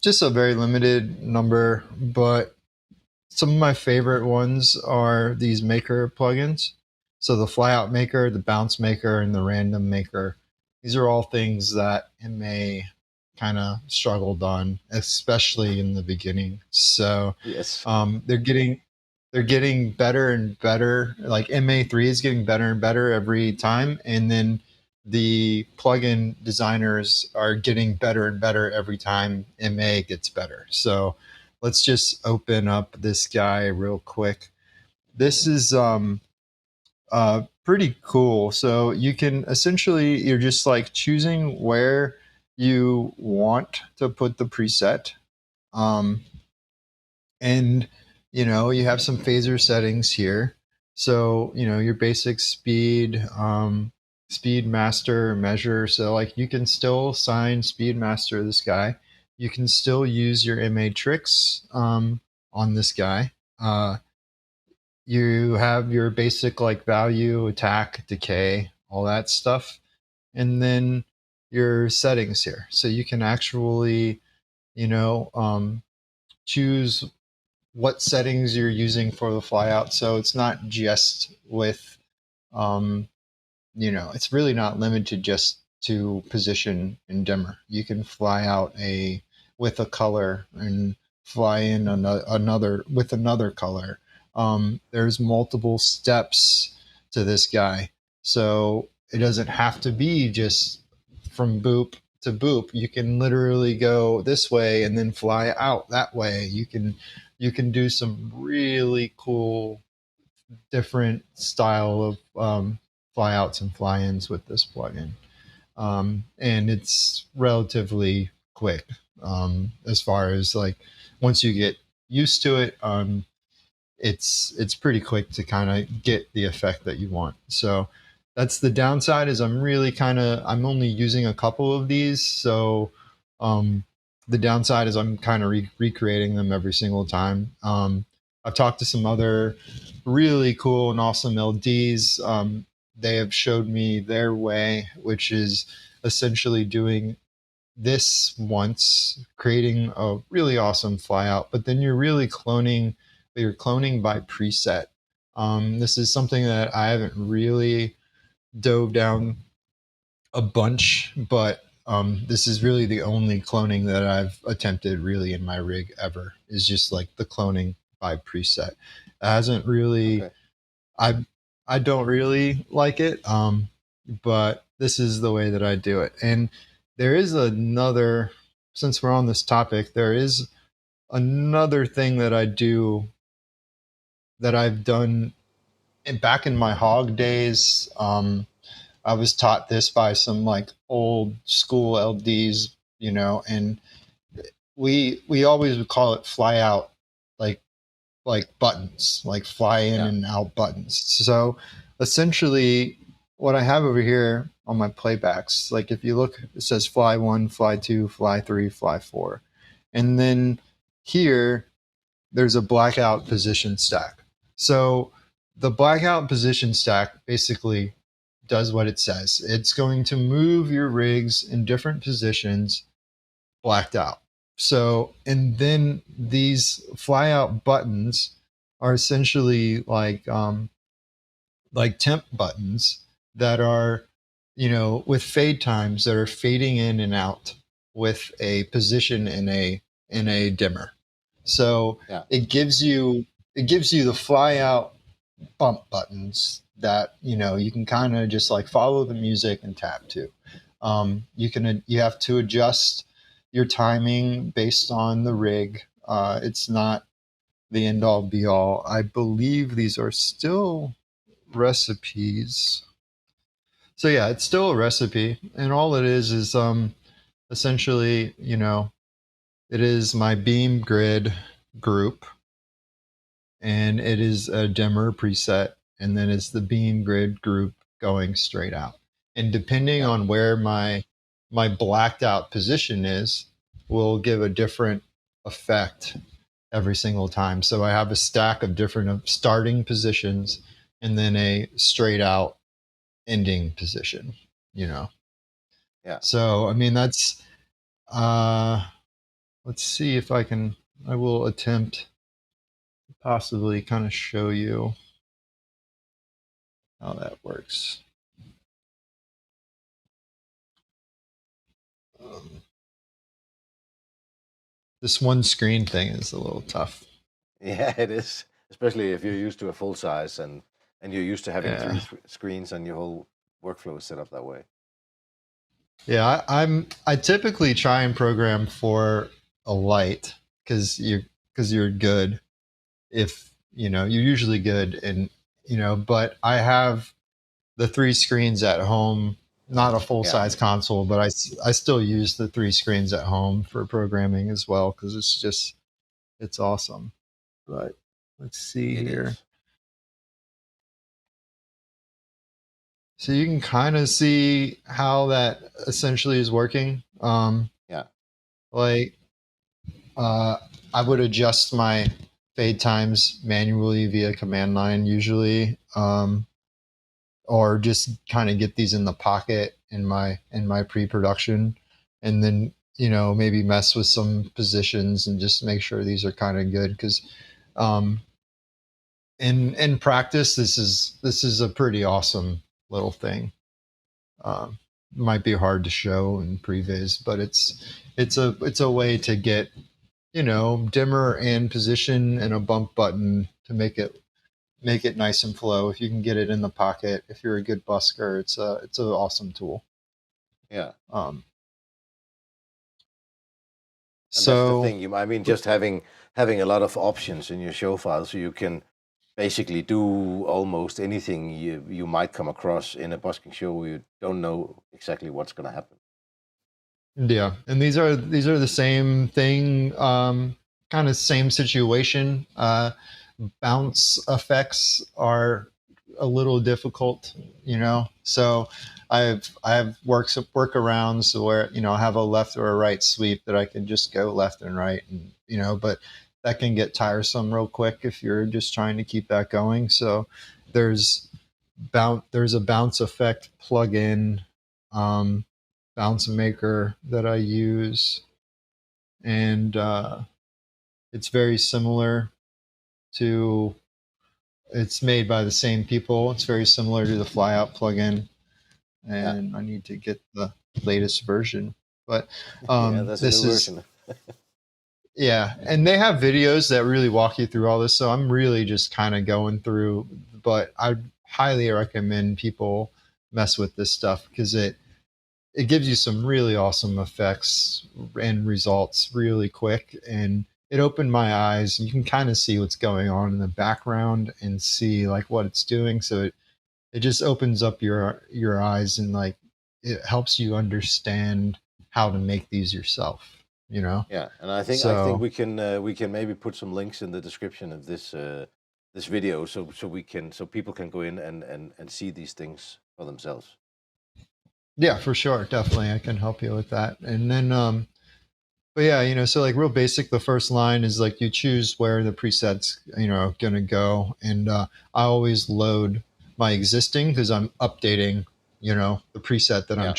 just a very limited number, but some of my favorite ones are these maker plugins. So the flyout maker, the bounce maker, and the random maker. These are all things that MA kind of struggled on, especially in the beginning. So Yes. they're getting better and better. Like MA3 is getting better and better every time, and then the plugin designers are getting better and better every time MA gets better. So let's just open up this guy real quick. This is pretty cool. So you can essentially, you're just like choosing where you want to put the preset. Um, and you have some phaser settings here. So your basic speed, speed master measure. So like you can still assign speed master this guy. You can still use your MA tricks on this guy. You have your basic like value, attack, decay, all that stuff, and then your settings here. So you can actually choose what settings you're using for the flyout. So it's not just with, um, it's really not limited just to position and dimmer. You can fly out with a color and fly in another with another color. There's multiple steps to this guy, so it doesn't have to be just from boop to boop. You can literally go this way and then fly out that way. You can do some really cool different style of flyouts and fly-ins with this plugin, and it's relatively quick as far as like once you get used to it. It's pretty quick to kind of get the effect that you want. So that's the downside, is I'm only using a couple of these. So the downside is I'm kind of recreating them every single time. I've talked to some other really cool and awesome LDs. They have showed me their way, which is essentially doing this once, creating a really awesome flyout, but then you're cloning by preset. This is something that I haven't really dove down a bunch, but this is really the only cloning that I've attempted really in my rig ever, is just like the cloning by preset. It hasn't really, Okay. I I don't really like it, but this is the way that I do it. And there is another, since we're on this topic, there is another thing that I do that I've done back in my hog days. I was taught this by some like old school LDs, and we always would call it fly out, like buttons, like fly in Yeah. and out buttons. So essentially, what I have over here on my playbacks, like if you look, it says fly 1, fly 2, fly 3, fly 4, and then here there's a blackout position stack. So the blackout position stack basically does what it says. It's going to move your rigs in different positions blacked out. So, and then these flyout buttons are essentially like temp buttons that are, with fade times that are fading in and out with a position in a dimmer. So Yeah. it gives you the fly out bump buttons that you can kind of just like follow the music and tap to. You have to adjust your timing based on the rig. It's not the end all be all. I believe these are still recipes. So yeah, it's still a recipe, and all it is essentially, it is my beam grid group, and it is a dimmer preset, and then it's the beam grid group going straight out. And depending Yeah. on where my blacked out position is, will give a different effect every single time. So I have a stack of different starting positions and then a straight out ending position, you know. Yeah. So I mean that's let's see if I will attempt to possibly kind of show you how that works. Um, this one screen thing is a little tough. Yeah, it is, especially if you're used to a full size and you're used to having Yeah. three screens and your whole workflow is set up that way. Yeah, I typically try and program for a light because you're good if you're usually good, and but I have the three screens at home, not a full Yeah, size console, but I still use the three screens at home for programming as well because it's awesome. But let's see it here. is. So you can kind of see how that essentially is working. Yeah, Like uh, I would adjust my fade times manually via command line usually, or just kind of get these in the pocket in my pre-production, and then maybe mess with some positions and just make sure these are kind of good because um, in practice this is a pretty awesome little thing. Um, might be hard to show in previs, but it's a way to get dimmer and position and a bump button to make it nice and flow. If you can get it in the pocket, if you're a good busker, it's an awesome tool. yeah. Um, And that's the so thing. I mean, just having a lot of options in your show file, so you can basically do almost anything you might come across in a busking show where you don't know exactly what's going to happen. yeah, and these are the same thing, kind of same situation. Bounce effects are a little difficult, so I have workarounds where I have a left or a right sweep that I can just go left and right, and but that can get tiresome real quick if you're just trying to keep that going. So there's there's a bounce effect plugin, um, bounce maker that I use, and it's very similar to. It's made by the same people. It's very similar to the FlyOut plugin, Yeah, and I need to get the latest version. But yeah. There's a this new is version. yeah, and they have videos that really walk you through all this. So I'm really just kind of going through, but I highly recommend people mess with this stuff because it gives you some really awesome effects and results really quick, and it opened my eyes. You can kind of see what's going on in the background and see like what it's doing. So it just opens up your eyes, and like it helps you understand how to make these yourself. Yeah, and I think So we can maybe put some links in the description of this video so people can go in and see these things for themselves. yeah, for sure, definitely I can help you with that. And then but yeah, so like real basic, the first line is like you choose where the presets, gonna go. And I always load my existing because I'm updating, the preset that I'm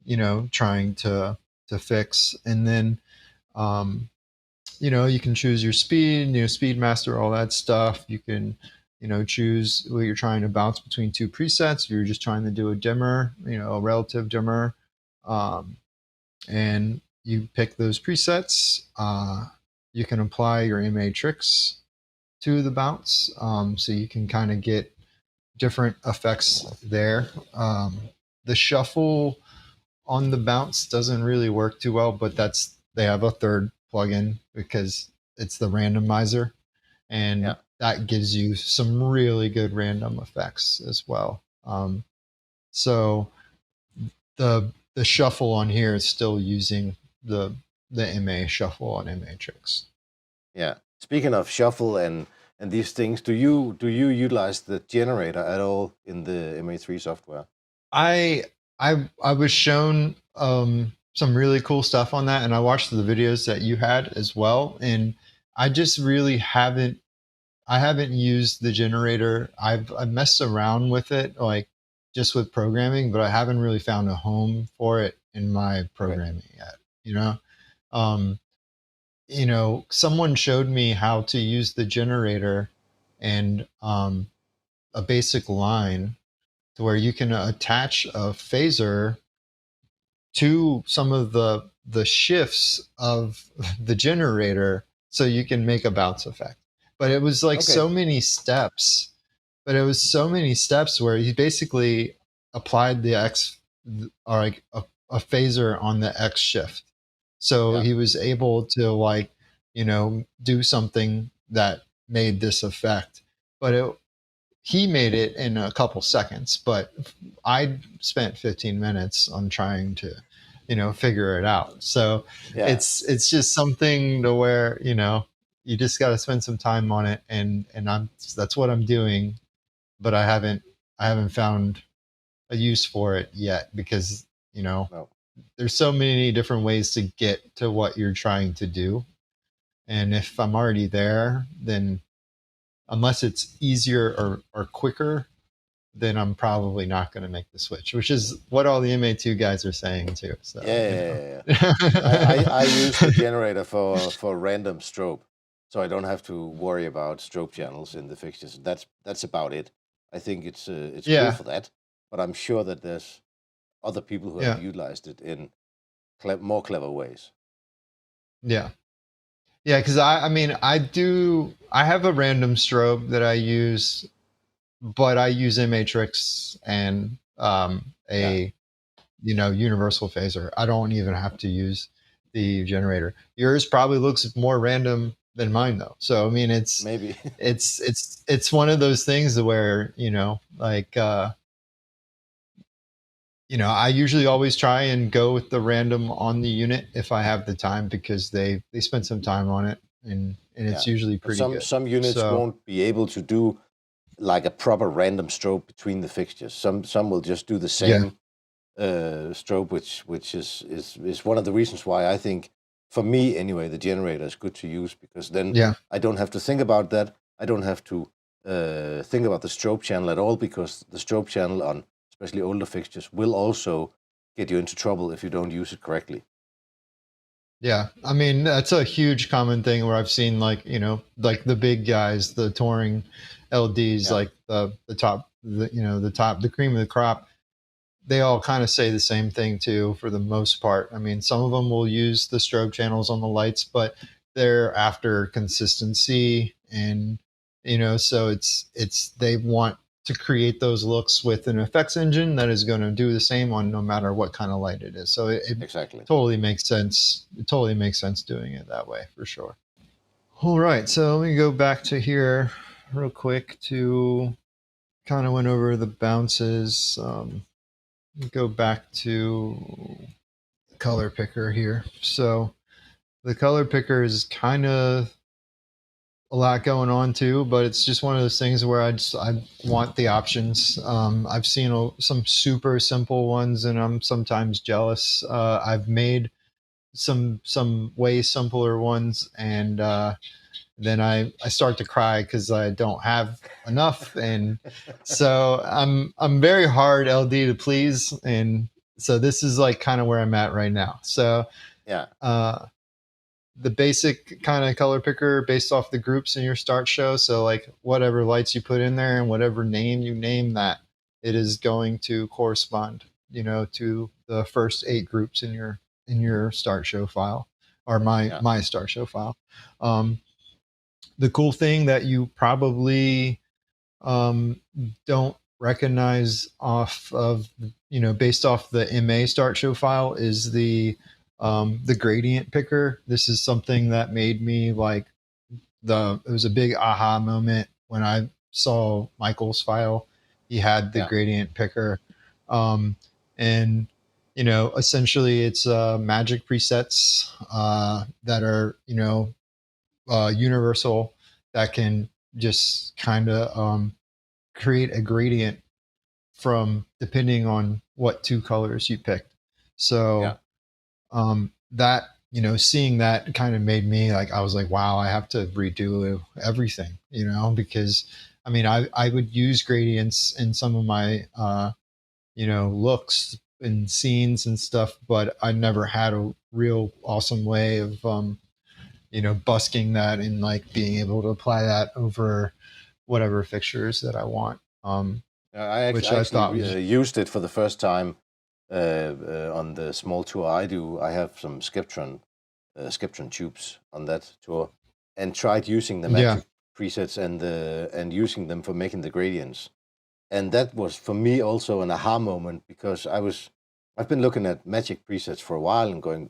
Yeah, trying to fix. And then um, you can choose your speed, speed master, all that stuff. You can, choose what you're trying to bounce between two presets. You're just trying to do a dimmer, a relative dimmer. Um, and you pick those presets. you can apply your MA tricks to the bounce. So you can kind of get different effects there. The shuffle on the bounce doesn't really work too well, but they have a third plugin because it's the randomizer, Yeah. and that gives you some really good random effects as well. So the shuffle on here is still using the MA shuffle on MA tricks. Yeah. Speaking of shuffle and these things, do you utilize the generator at all in the MA3 software? I was shown some really cool stuff on that, and I watched the videos that you had as well, and I just really haven't used the generator. I've messed around with it, like just with programming, but I haven't really found a home for it in my programming yet. You know, um, someone showed me how to use the generator and a basic line to where you can attach a phaser to some of the shifts of the generator so you can make a bounce effect. But it was like Okay. so many steps. But it was so many steps where he basically applied the X, or like a phaser on the X shift. So Yeah. he was able to do something that made this effect. But he made it in a couple seconds, but I spent 15 minutes on trying to, figure it out. So Yeah. it's just something to where, you just got to spend some time on it. And that's what I'm doing, but I haven't found a use for it yet because, No. there's so many different ways to get to what you're trying to do. And if I'm already there, then unless it's easier or quicker, then I'm probably not going to make the switch, which is what all the MA2 guys are saying too. So, Yeah. I use the generator for random strobe, so I don't have to worry about strobe channels in the fixtures. That's about it. I think it's cool yeah, for that, but I'm sure that there's other people who have yeah, utilized it in more clever ways. yeah, yeah. Because I mean, I have a random strobe that I use, but I use a matrix and Yeah, a universal phaser. I don't even have to use the generator. Yours probably looks more random than mine though. So I mean, maybe. it's one of those things where like I usually always try and go with the random on the unit if I have the time because they spend some time on it, and Yeah, it's usually but pretty good. some units So won't be able to do like a proper random strobe between the fixtures. Some will just do the yeah, same strobe, which is one of the reasons why I think, for me anyway, the generator is good to use, because then yeah, I don't have to think about that. I don't have to think about the strobe channel at all, because the strobe channel on especially older fixtures will also get you into trouble if you don't use it correctly. yeah. I mean, that's a huge common thing where I've seen like like the big guys, the touring LDs, Yeah, like the top, the cream of the crop. They all kind of say the same thing too, for the most part. I mean, some of them will use the strobe channels on the lights, but they're after consistency, and so it's they want to create those looks with an effects engine that is going to do the same on no matter what kind of light it is. So it exactly. totally makes sense. It totally makes sense doing it that way for sure. All right, so let me go back to here real quick to kind of went over the bounces. Go back to color picker here. So the color picker is kind of a lot going on too, but it's just one of those things where I want the options. I've seen some super simple ones, and I'm sometimes jealous. I've made some way simpler ones, and then I start to cry because I don't have enough, and so I'm very hard LD to please, and so this is like kind of where I'm at right now. So Yeah, uh, the basic kind of color picker based off the groups in your start show. So like whatever lights you put in there and whatever name you name that, it is going to correspond, to the first 8 groups in your start show file. or my Start Show file. The cool thing that you probably don't recognize off of, based off the MA Start Show file is the gradient picker. This is something that made me like it was a big aha moment when I saw Michael's file. He had the gradient picker. And essentially it's magic presets that are, universal, that can just kind of create a gradient from depending on what two colors you picked. So that, seeing that kind of made me like, I was like, wow, I have to redo everything, because I mean, I would use gradients in some of my, looks and scenes and stuff, but I never had a real awesome way of, busking that and like being able to apply that over whatever fixtures that I want. I actually used it for the first time on the small tour I do. I have some Skeptron tubes on that tour, and tried using the magic presets and using them for making the gradients. And that was for me also an aha moment, because I've been looking at magic presets for a while and going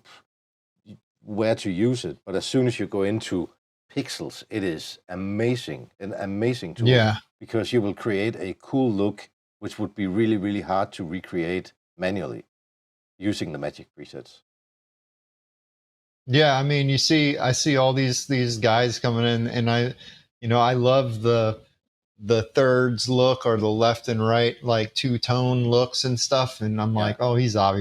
where to use it. But as soon as you go into pixels, it is amazing, an amazing tool. Yeah. Because you will create a cool look, which would be really, really hard to recreate manually using the magic presets. Yeah, I mean, I see all these guys coming in, and I love the thirds look, or the left and right, like two-tone looks and stuff, and I'm like, oh, he's on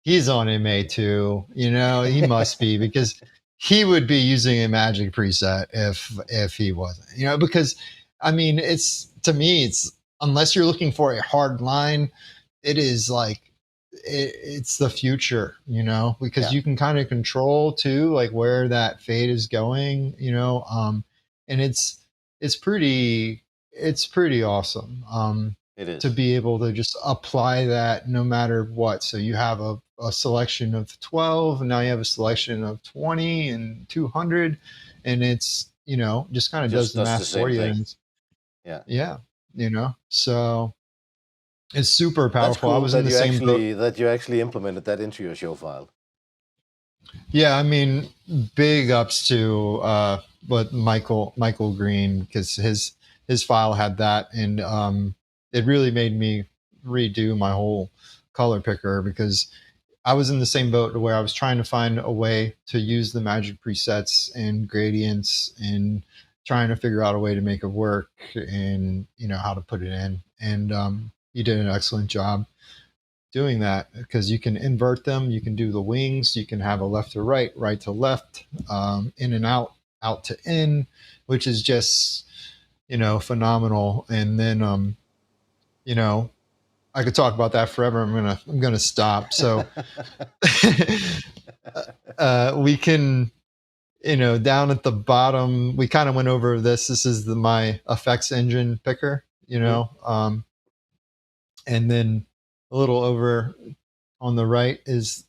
MA2, he must be, because he would be using a magic preset if he wasn't, because I mean, to me, it's, unless you're looking for a hard line, it is like, it's the future, because you can kind of control too, like where that fade is going, and it's pretty awesome. It is. To be able to just apply that no matter what. So you have a selection of 12, and now you have a selection of 20 and 200, and it's, just kind of does the math for you. Yeah. So it's super powerful. That's cool. I was in the same boat. That you actually implemented that into your show file. Yeah, I mean, big ups to but Michael Green, because his file had that, and it really made me redo my whole color picker, because I was in the same boat where I was trying to find a way to use the magic presets and gradients, and trying to figure out a way to make it work, and how to put it in. And you did an excellent job doing that, because you can invert them, you can do the wings, you can have a left to right, right to left, in and out, out to in, which is just phenomenal. And then I could talk about that forever. I'm gonna stop. So we can, down at the bottom, we kind of went over this is my effects engine picker, and then a little over on the right is,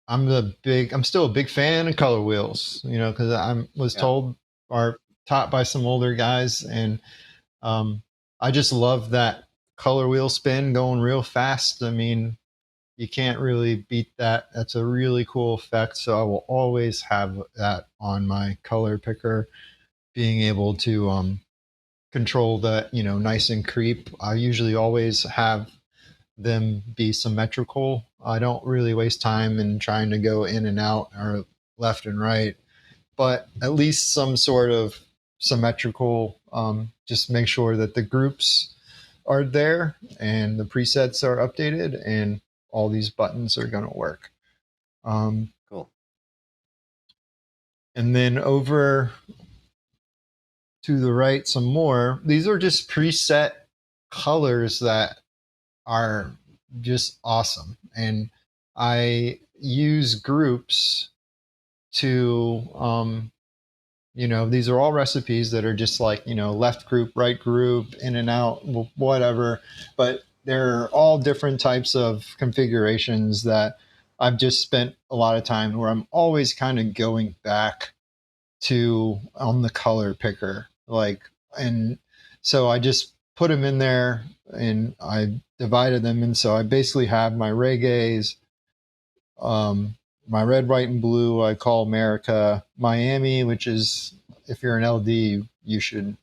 I'm still a big fan of color wheels, because I was told, or taught by some older guys, and I just love that color wheel spin going real fast. I mean, you can't really beat that. That's a really cool effect. So I will always have that on my color picker, being able to control that, nice and creep. I usually always have them be symmetrical. I don't really waste time in trying to go in and out, or left and right, but at least some sort of symmetrical, just make sure that the groups are there and the presets are updated and all these buttons are going to work. Cool. And then over to the right some more, these are just preset colors that are just awesome. And I use groups to, these are all recipes that are just like, left group, right group, in and out, whatever. But they're all different types of configurations that I've just spent a lot of time where I'm always kind of going back to on the color picker, like, and so I just put them in there and I divided them, and so I basically have my reggae's, um, my red, white, and blue I call America, Miami, which is, if you're an LD, you should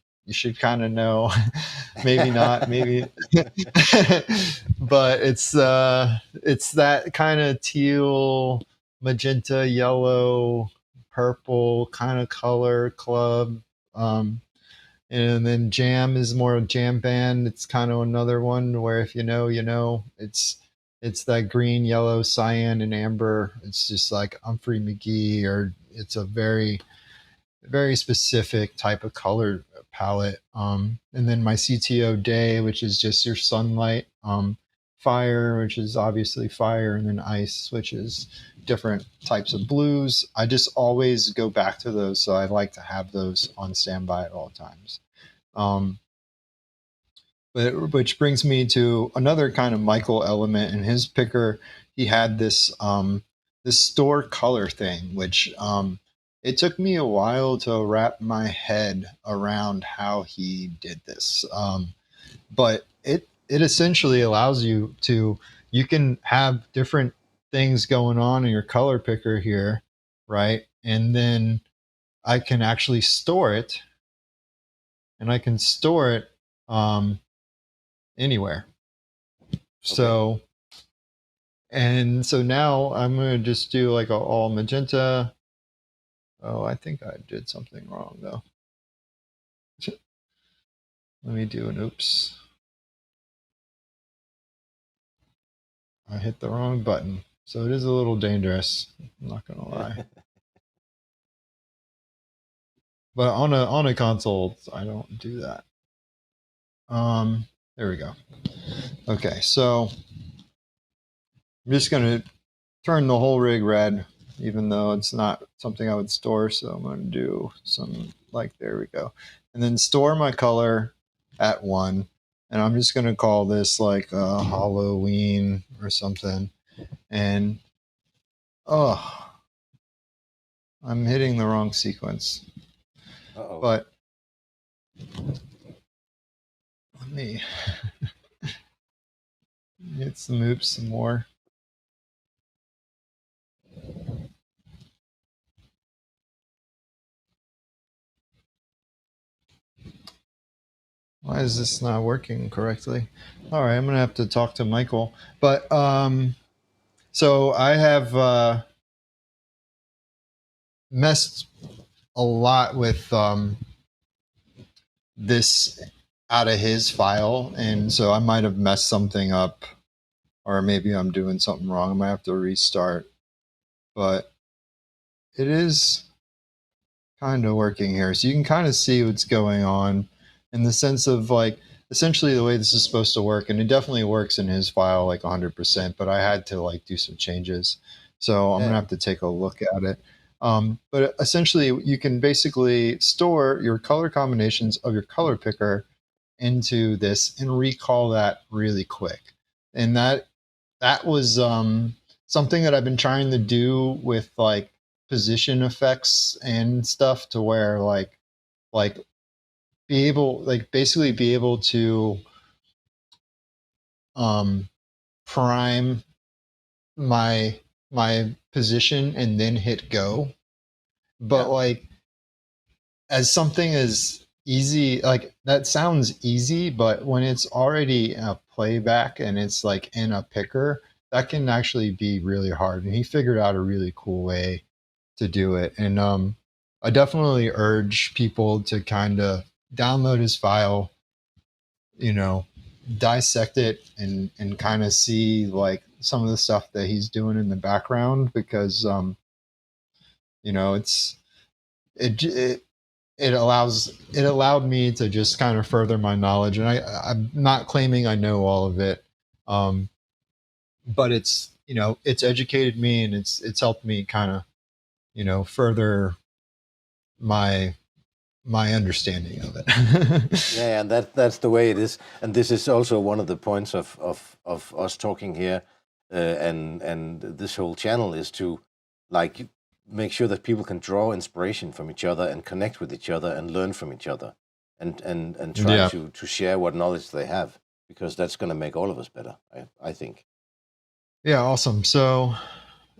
kind of know. Maybe not, maybe, but it's that kind of teal, magenta, yellow, purple kind of color club. Um, and then jam is more of jam band. It's kind of another one where if you know, you know. It's that green, yellow, cyan, and amber. It's just like Humphrey McGee, or it's a very specific type of color palette. And then my CTO day, which is just your sunlight. Fire, which is obviously fire, and then ice, which is different types of blues. I just always go back to those, so I like to have those on standby at all times. Um, which brings me to another kind of Michael element in his picker. He had this store color thing, which it took me a while to wrap my head around how he did this. But it essentially allows you can have different things going on in your color picker here, right? And then I can actually store it, and I can store it anywhere. So, and so now I'm going to just do like a all magenta. Oh, I think I did something wrong though. Let me do an oops. I hit the wrong button. So it is a little dangerous. I'm not going to lie. But on a console, I don't do that. There we go. Okay, so I'm just going to turn the whole rig red, even though it's not something I would store. So I'm going to do some, like, there we go. And then store my color at 1. And I'm just going to call this like Halloween or something. And, oh, I'm hitting the wrong sequence. Uh-oh. But let me hit some oops some more. Why is this not working correctly? All right, I'm gonna have to talk to Michael. But so I have messed a lot with this out of his file, and so I might have messed something up, or maybe I'm doing something wrong. I might have to restart. But it is kind of working here, so you can kind of see what's going on in the sense of like essentially the way this is supposed to work, and it definitely works in his file like 100%, but I had to like do some changes, so I'm gonna have to take a look at it. But essentially you can basically store your color combinations of your color picker into this and recall that really quick. And that was something that I've been trying to do with like position effects and stuff, to where like be able, like basically be able to prime my position and then hit go. But like as something as easy, like that sounds easy, but when it's already a playback and it's like in a picker, that can actually be really hard. And he figured out a really cool way to do it. And I definitely urge people to kind of download his file, you know, dissect it and kind of see like some of the stuff that he's doing in the background, because you know, it it allowed me to just kind of further my knowledge. And I'm not claiming I know all of it, but it's, you know, it's educated me, and it's helped me kind of, you know, further my understanding of it. Yeah, and that's the way it is. And this is also one of the points of us talking here. and this whole channel is to like make sure that people can draw inspiration from each other and connect with each other and learn from each other, and try Yeah. to share what knowledge they have, because that's going to make all of us better. I think. Yeah. Awesome. So,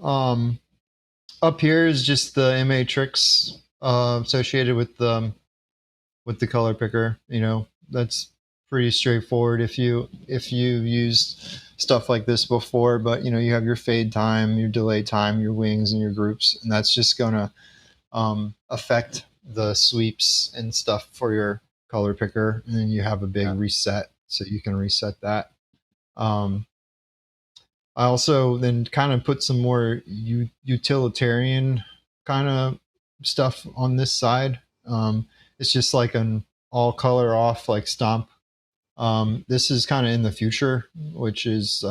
up here is just the matrix associated with the color picker. That's pretty straightforward if you used stuff like this before. But you have your fade time, your delay time, your wings, and your groups, and that's just gonna affect the sweeps and stuff for your color picker. And then you have a big reset, so you can reset that. I also then kind of put some more utilitarian kind of stuff on this side. It's just like an all color off, like stomp. This is kind of in the future, which is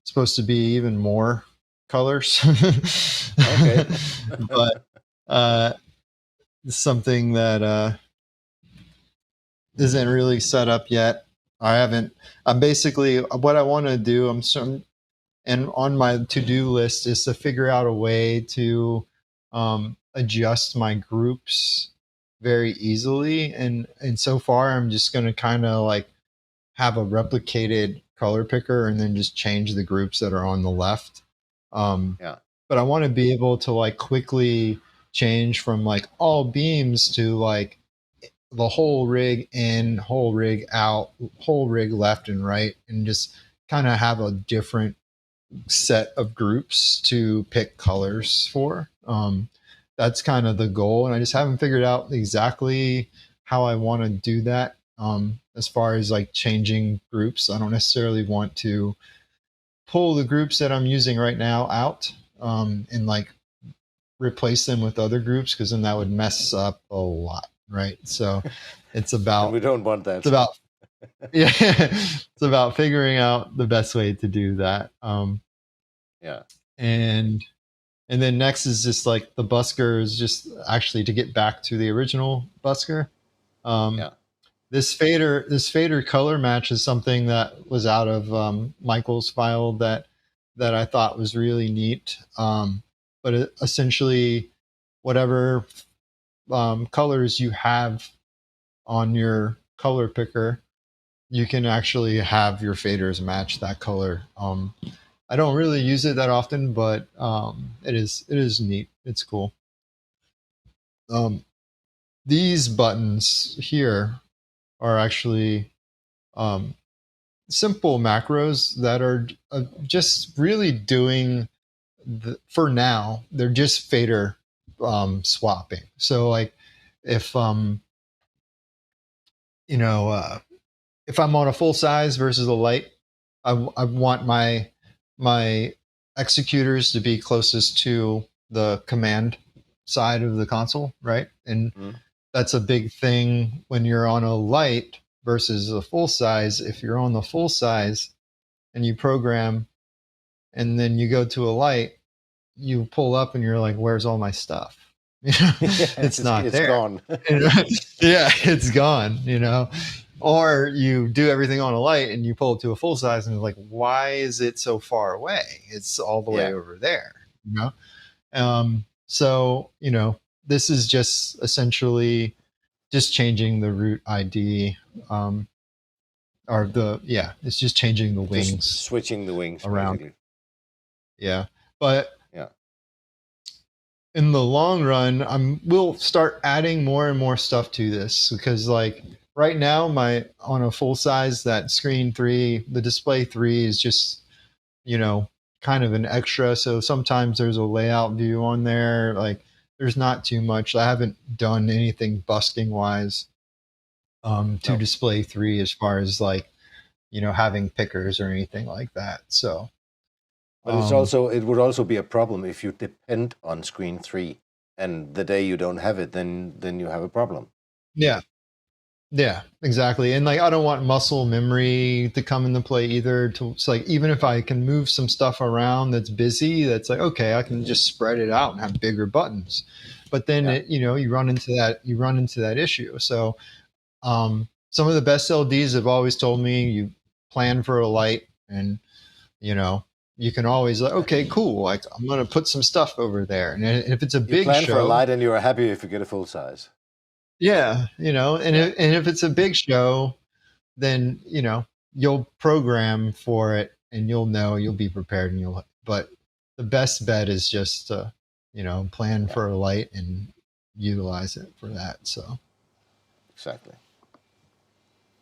supposed to be even more colors. Okay. But something that isn't really set up yet. I'm basically what I want to do. And on my to-do list is to figure out a way to adjust my groups very easily. And so far, I'm just going to kind of like have a replicated color picker and then just change the groups that are on the left. But I want to be able to like quickly change from like all beams to like the whole rig in, whole rig out, whole rig left and right, and just kind of have a different set of groups to pick colors for. That's kind of the goal, and I just haven't figured out exactly how I want to do that. As far as like changing groups, I don't necessarily want to pull the groups that I'm using right now out and like replace them with other groups, because then that would mess up a lot, right? So it's about we don't want that. It's about yeah, it's about figuring out the best way to do that. And then next is just like the busker is just actually to get back to the original busker. This fader color match is something that was out of Michael's file that I thought was really neat. But essentially, whatever colors you have on your color picker, you can actually have your faders match that color. I don't really use it that often, but it is neat. It's cool. These buttons here are actually simple macros that are just really doing for now. They're just fader swapping. So like if if I'm on a full size versus a light, I want my executors to be closest to the command side of the console, right? And that's a big thing when you're on a light versus a full size. If you're on the full size and you program and then you go to a light, you pull up and you're like, where's all my stuff? It's not there. Gone. Yeah, it's gone, or you do everything on a light and you pull it to a full size and it's like, why is it so far away? It's all the way over there, so this is just essentially just changing the root ID, it's just changing the wings, just switching the wings around. Basically. Yeah, but in the long run, we'll start adding more and more stuff to this, because like right now, on a full size, that screen 3, the display 3 is just kind of an extra. So sometimes there's a layout view on there. Like there's not too much. I haven't done anything busking wise to display 3 as far as like having pickers or anything like that. So. But it would also be a problem if you depend on screen 3, and the day you don't have it, then you have a problem. Yeah, exactly. And like I don't want muscle memory to come into play either. It's like even if I can move some stuff around that's busy, that's like okay, I can just spread it out and have bigger buttons. But then you run into that issue. So some of the best LDs have always told me you plan for a light, and you can always like, okay, cool. Like I'm going to put some stuff over there. And if it's a You big plan for a show, light and you are happy if you get a full size. yeah, and Yeah, if it's a big show, then, you'll program for it and you'll be prepared but the best bet is just to, plan yeah, for a light and utilize it for that. So, exactly.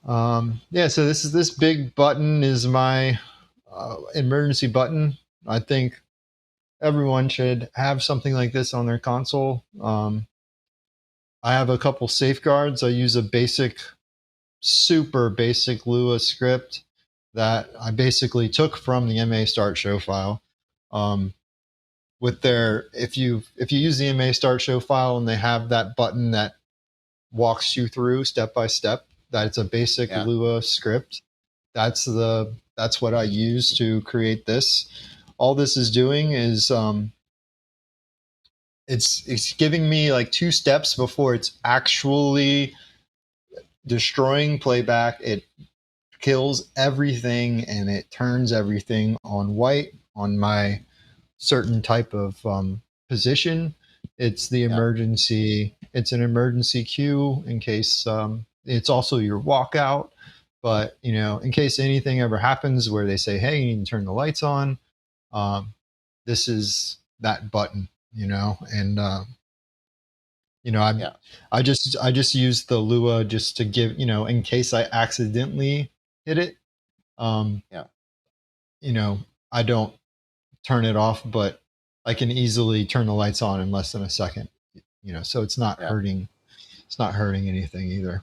yeah, so this big button is my emergency button. I think everyone should have something like this on their console. I have a couple safeguards. I use a super basic Lua script that I basically took from the MA Start Show file. Um, if you use the MA Start Show file and they have that button that walks you through step by step, that it's a basic Yeah, Lua script. That's what I use to create this. All this is doing is it's giving me like 2 steps before it's actually destroying playback. It kills everything and it turns everything on white on my certain type of position. It's the yeah, emergency. It's an emergency cue in case it's also your walkout. But in case anything ever happens where they say, "Hey, you need to turn the lights on," um, this is that button. And you know, I yeah, I just use the Lua just to give, in case I accidentally hit it. Um, yeah, you know, I don't turn it off, but I can easily turn the lights on in less than a second. So it's not yeah. hurting. It's not hurting anything either.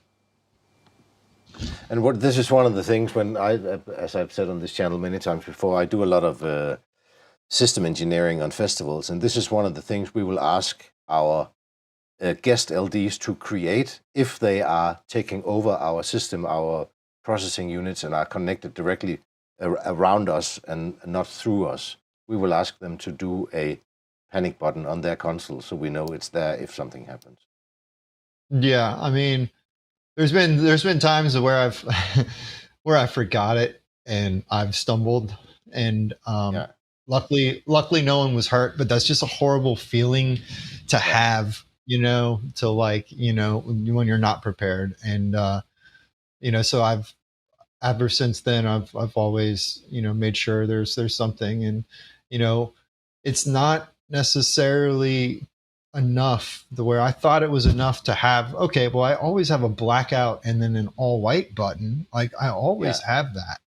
And what this is one of the things when as I've said on this channel many times before, I do a lot of system engineering on festivals, and this is one of the things we will ask our guest LDs to create if they are taking over our system, our processing units, and are connected directly around us and not through us. We will ask them to do a panic button on their console so we know it's there if something happens. Yeah, I mean, there's been times where I've where I forgot it and I've stumbled, and Yeah, luckily no one was hurt, but that's just a horrible feeling to yeah, have, to like, when you're not prepared. And so I've ever since then I've always, made sure there's something. And you know it's not necessarily enough the where I thought it was enough to have, okay, well, I always have a blackout and then an all white button, like I always yeah, have that.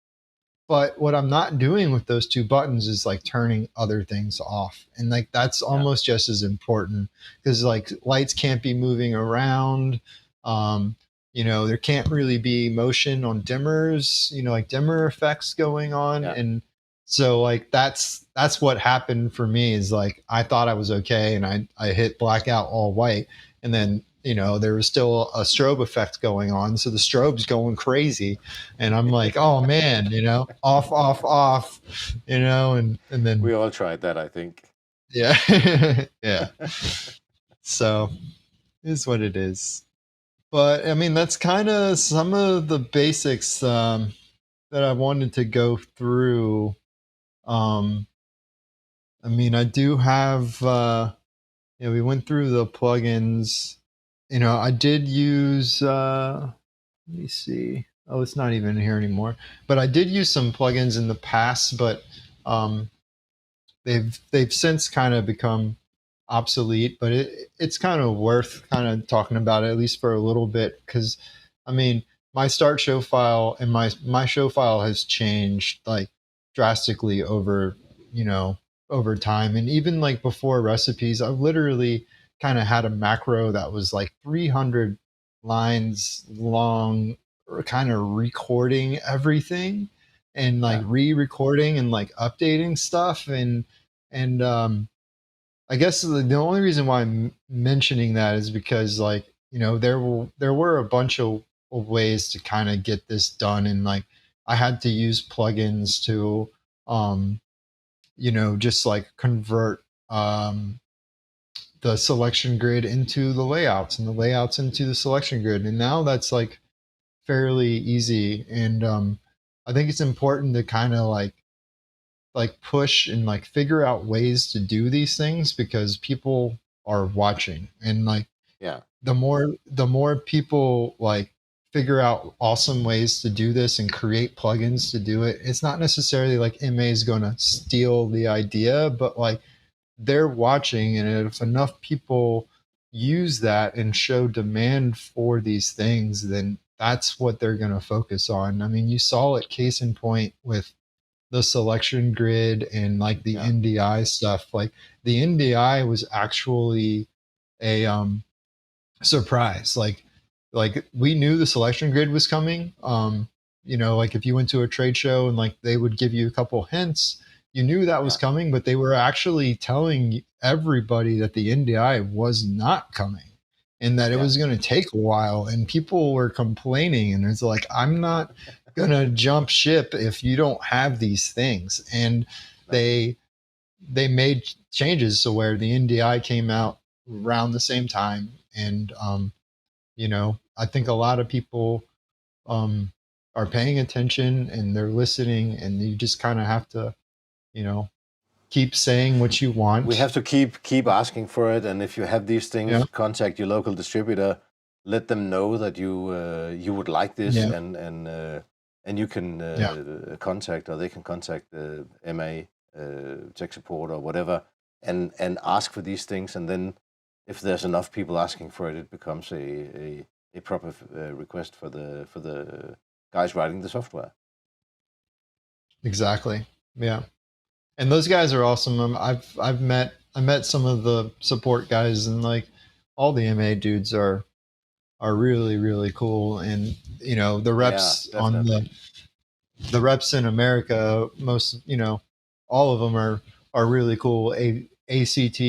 But what I'm not doing with those two buttons is like turning other things off, and like that's yeah, almost just as important, because like lights can't be moving around. um there can't really be motion on dimmers, like dimmer effects going on. yeah, And so like that's what happened for me, is like I thought I was okay and I hit blackout all white, and then there was still a strobe effect going on, so the strobe's going crazy, and I'm like, oh man, off, off, off, and then we all tried that, I think. yeah, yeah. So it's what it is. But I mean, that's kind of some of the basics that I wanted to go through. Um, I mean, I do have. We went through the plugins. I did use. Let me see. Oh, it's not even here anymore. But I did use some plugins in the past, but um, they've since kind of become obsolete. But it's kind of worth kind of talking about it, at least for a little bit, because I mean, my start show file and my show file has changed like drastically over time. And even like before recipes, I've literally kind of had a macro that was like 300 lines long, kind of recording everything and like Yeah, re-recording and like updating stuff. And I guess the only reason why I'm mentioning that is because like there were a bunch of ways to kind of get this done, and like I had to use plugins to um just like convert the selection grid into the layouts and the layouts into the selection grid, and now that's like fairly easy. And I think it's important to kind of like like push and like figure out ways to do these things because people are watching. And like Yeah. the more people like figure out awesome ways to do this and create plugins to do it, it's not necessarily like MA is going to steal the idea, but like they're watching, and if enough people use that and show demand for these things, then that's what they're going to focus on. I mean, you saw it case in point with the selection grid and like the Yeah. NDI stuff. Like the NDI was actually a surprise. Like we knew the selection grid was coming. Like if you went to a trade show and like they would give you a couple hints, you knew that was Yeah. coming, but they were actually telling everybody that the NDI was not coming and that it Yeah. was going to take a while. And people were complaining, and it's like, I'm not going to jump ship if you don't have these things. And No. they made changes so where the NDI came out around the same time. And I think a lot of people um, are paying attention and they're listening, and you just kind of have to, you know, keep saying what you want. We have to keep asking for it, and if you have these things, Yeah. contact your local distributor. Let them know that you would like this, Yeah. and you can Yeah. contact, or they can contact the MA tech support or whatever, and ask for these things. And then, if there's enough people asking for it, it becomes a proper request for the guys writing the software. Exactly. Yeah. And those guys are awesome. I met some of the support guys, and like all the MA dudes are really really cool. And the Yeah, reps on definitely. the reps in America, most all of them are really cool. ACT,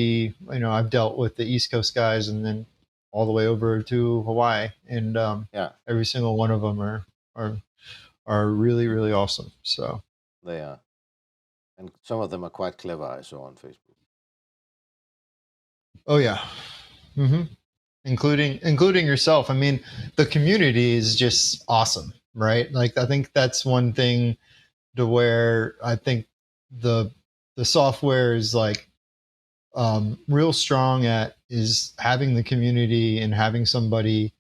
I've dealt with the East Coast guys, and then all the way over to Hawaii, and Yeah, every single one of them are are really really awesome. So they are, and some of them are quite clever. I saw on Facebook. oh yeah. hmm including yourself. I mean, the community is just awesome, right? Like I think that's one thing to where I think the the software is like real strong at is having the community and having somebody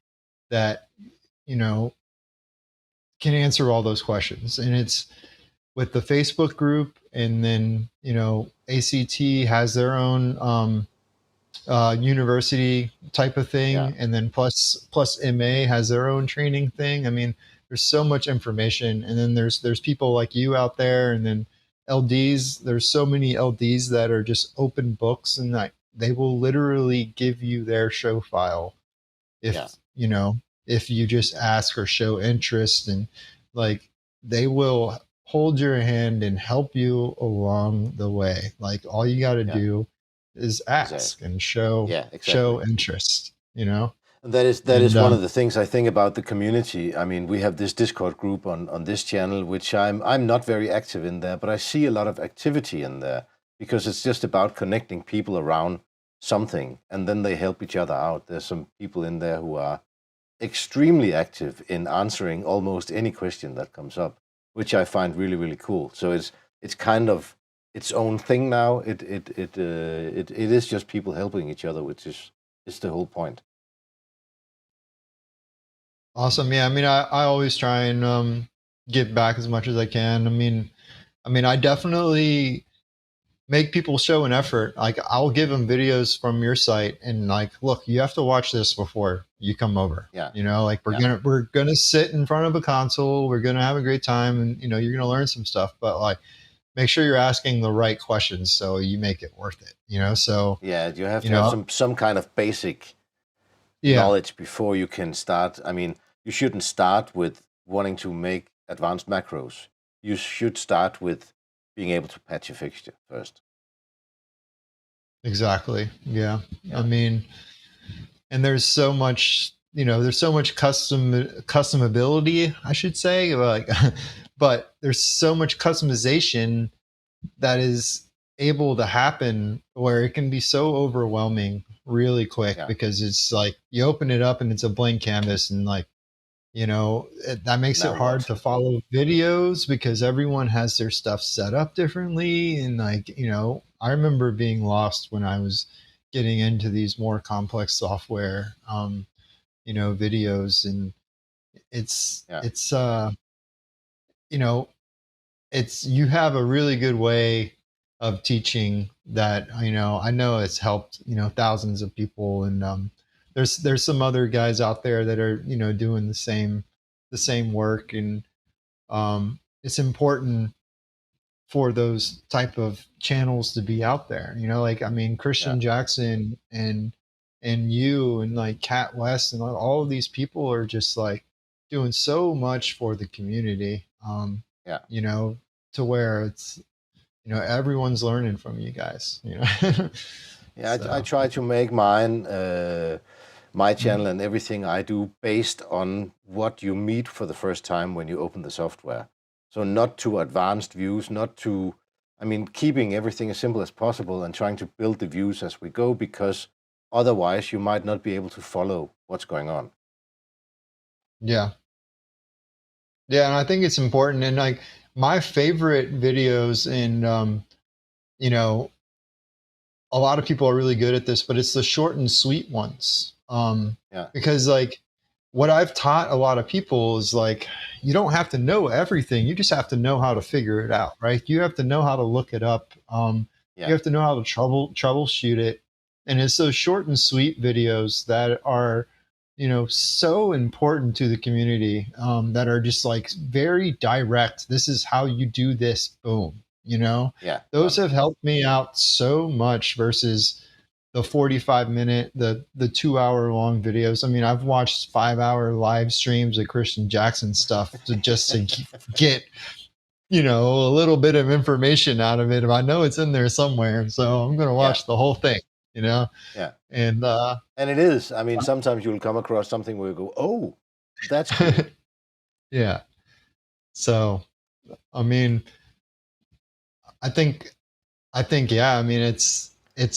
that you know can answer all those questions. And it's with the Facebook group, and then ACT has their own university type of thing, Yeah. and then plus MA has their own training thing. I mean, there's so much information, and then there's people like you out there, and then LDs. There's so many LDs that are just open books, and like they will literally give you their show file if Yeah. if you just ask or show interest, and like they will hold your hand and help you along the way. Like all you got to Yeah. do is ask Exactly. and show Yeah, exactly. show interest. And that is And one of the things I think about the community. I mean, we have this Discord group on this channel, which I'm not very active in there, but I see a lot of activity in there because it's just about connecting people around something, and then they help each other out. There's some people in there who are extremely active in answering almost any question that comes up, which I find really really cool. So it's kind of its own thing now. It is just people helping each other, which is the whole point. awesome. Yeah, I mean, I always try and give back as much as I can. I mean, I definitely make people show an effort. Like I'll give them videos from your site and like, look, you have to watch this before you come over. Yeah. Like Yeah. we're gonna sit in front of a console, we're gonna have a great time, and you're gonna learn some stuff, but like make sure you're asking the right questions so you make it worth it. So Yeah, you have you to have know, some kind of basic yeah, knowledge before you can start. I mean, you shouldn't start with wanting to make advanced macros. You should start with being able to patch a fixture first. exactly. Yeah. I Yeah. mean, and there's so much customability, I should say, like but there's so much customization that is able to happen where it can be so overwhelming really quick, Yeah. because it's like you open it up and it's a blank canvas, and like that makes it Now hard what? to follow videos because everyone has their stuff set up differently. And I remember being lost when I was getting into these more complex software, videos. And it's, Yeah, it's, you know, it's, you have a really good way of teaching that, I know it's helped, thousands of people. And, there's some other guys out there that are, doing the same work. And it's important for those type of channels to be out there. yeah, Christian Jackson and you and like Cat West and all of these people are just like doing so much for the community. yeah. You know, to where it's everyone's learning from you guys. Yeah, I So try to make mine, my channel and everything I do based on what you meet for the first time when you open the software. So not too advanced views, not too, I mean, keeping everything as simple as possible and trying to build the views as we go, because otherwise you might not be able to follow what's going on. yeah, yeah, and I think it's important. And like my favorite videos, and you know, a lot of people are really good at this, but it's the short and sweet ones. Yeah, Because like what I've taught a lot of people is like you don't have to know everything. You just have to know how to figure it out, right? You have to know how to look it up. You yeah, have to know how to troubleshoot it. And it's those short and sweet videos that are, so important to the community. That are just like very direct. This is how you do this. Boom. yeah, Those done. have helped me out so much versus the 45-minute, the 2 hour long videos. I mean, I've watched 5 hour live streams of Christian Jackson stuff to get, a little bit of information out of it. I know it's in there somewhere, so I'm going to Yeah, watch the whole thing, yeah. and, And it is, I mean, sometimes you'll come across something where you go, oh, that's cool. yeah. So, I mean, I think, yeah, I mean, it's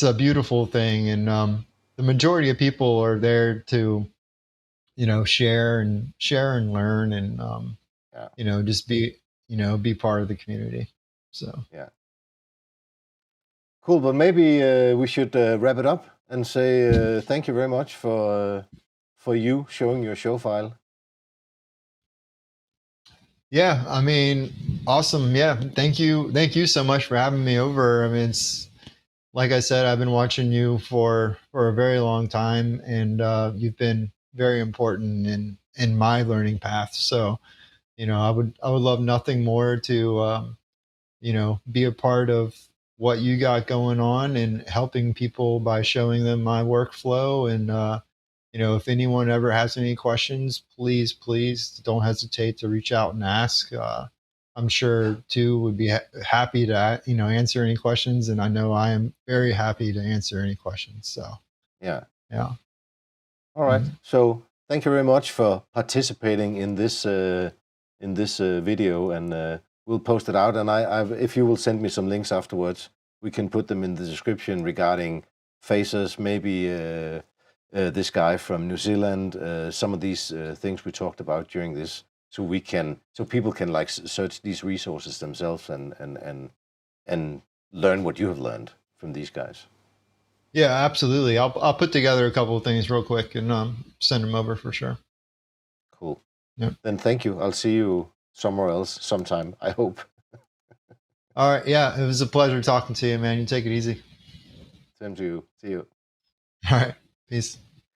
a beautiful thing. And, the majority of people are there to, share and learn. And, Yeah, just be part of the community. So yeah. Cool, but maybe we should wrap it up and say thank you very much for you showing your show file. yeah, I mean, awesome. Yeah, thank you so much for having me over. I mean, it's like I said, I've been watching you for a very long time, and you've been very important in my learning path. So I would love nothing more to be a part of what you got going on and helping people by showing them my workflow. And if anyone ever has any questions, please don't hesitate to reach out and ask. I'm sure too would be happy to answer any questions, and I know I am very happy to answer any questions. So Yeah. yeah. All right. Mhm. So thank you very much for participating in this video, and we'll post it out. And if you will send me some links afterwards, we can put them in the description regarding faces, maybe this guy from New Zealand, some of these things we talked about during this, so people can like search these resources themselves and learn what you have learned from these guys. Yeah, absolutely. I'll put together a couple of things real quick and send them over for sure. Cool. Yeah. Then thank you. I'll see you somewhere else sometime, I hope. All right. Yeah, it was a pleasure talking to you, man. You take it easy. Same to you. See you. All right. Peace.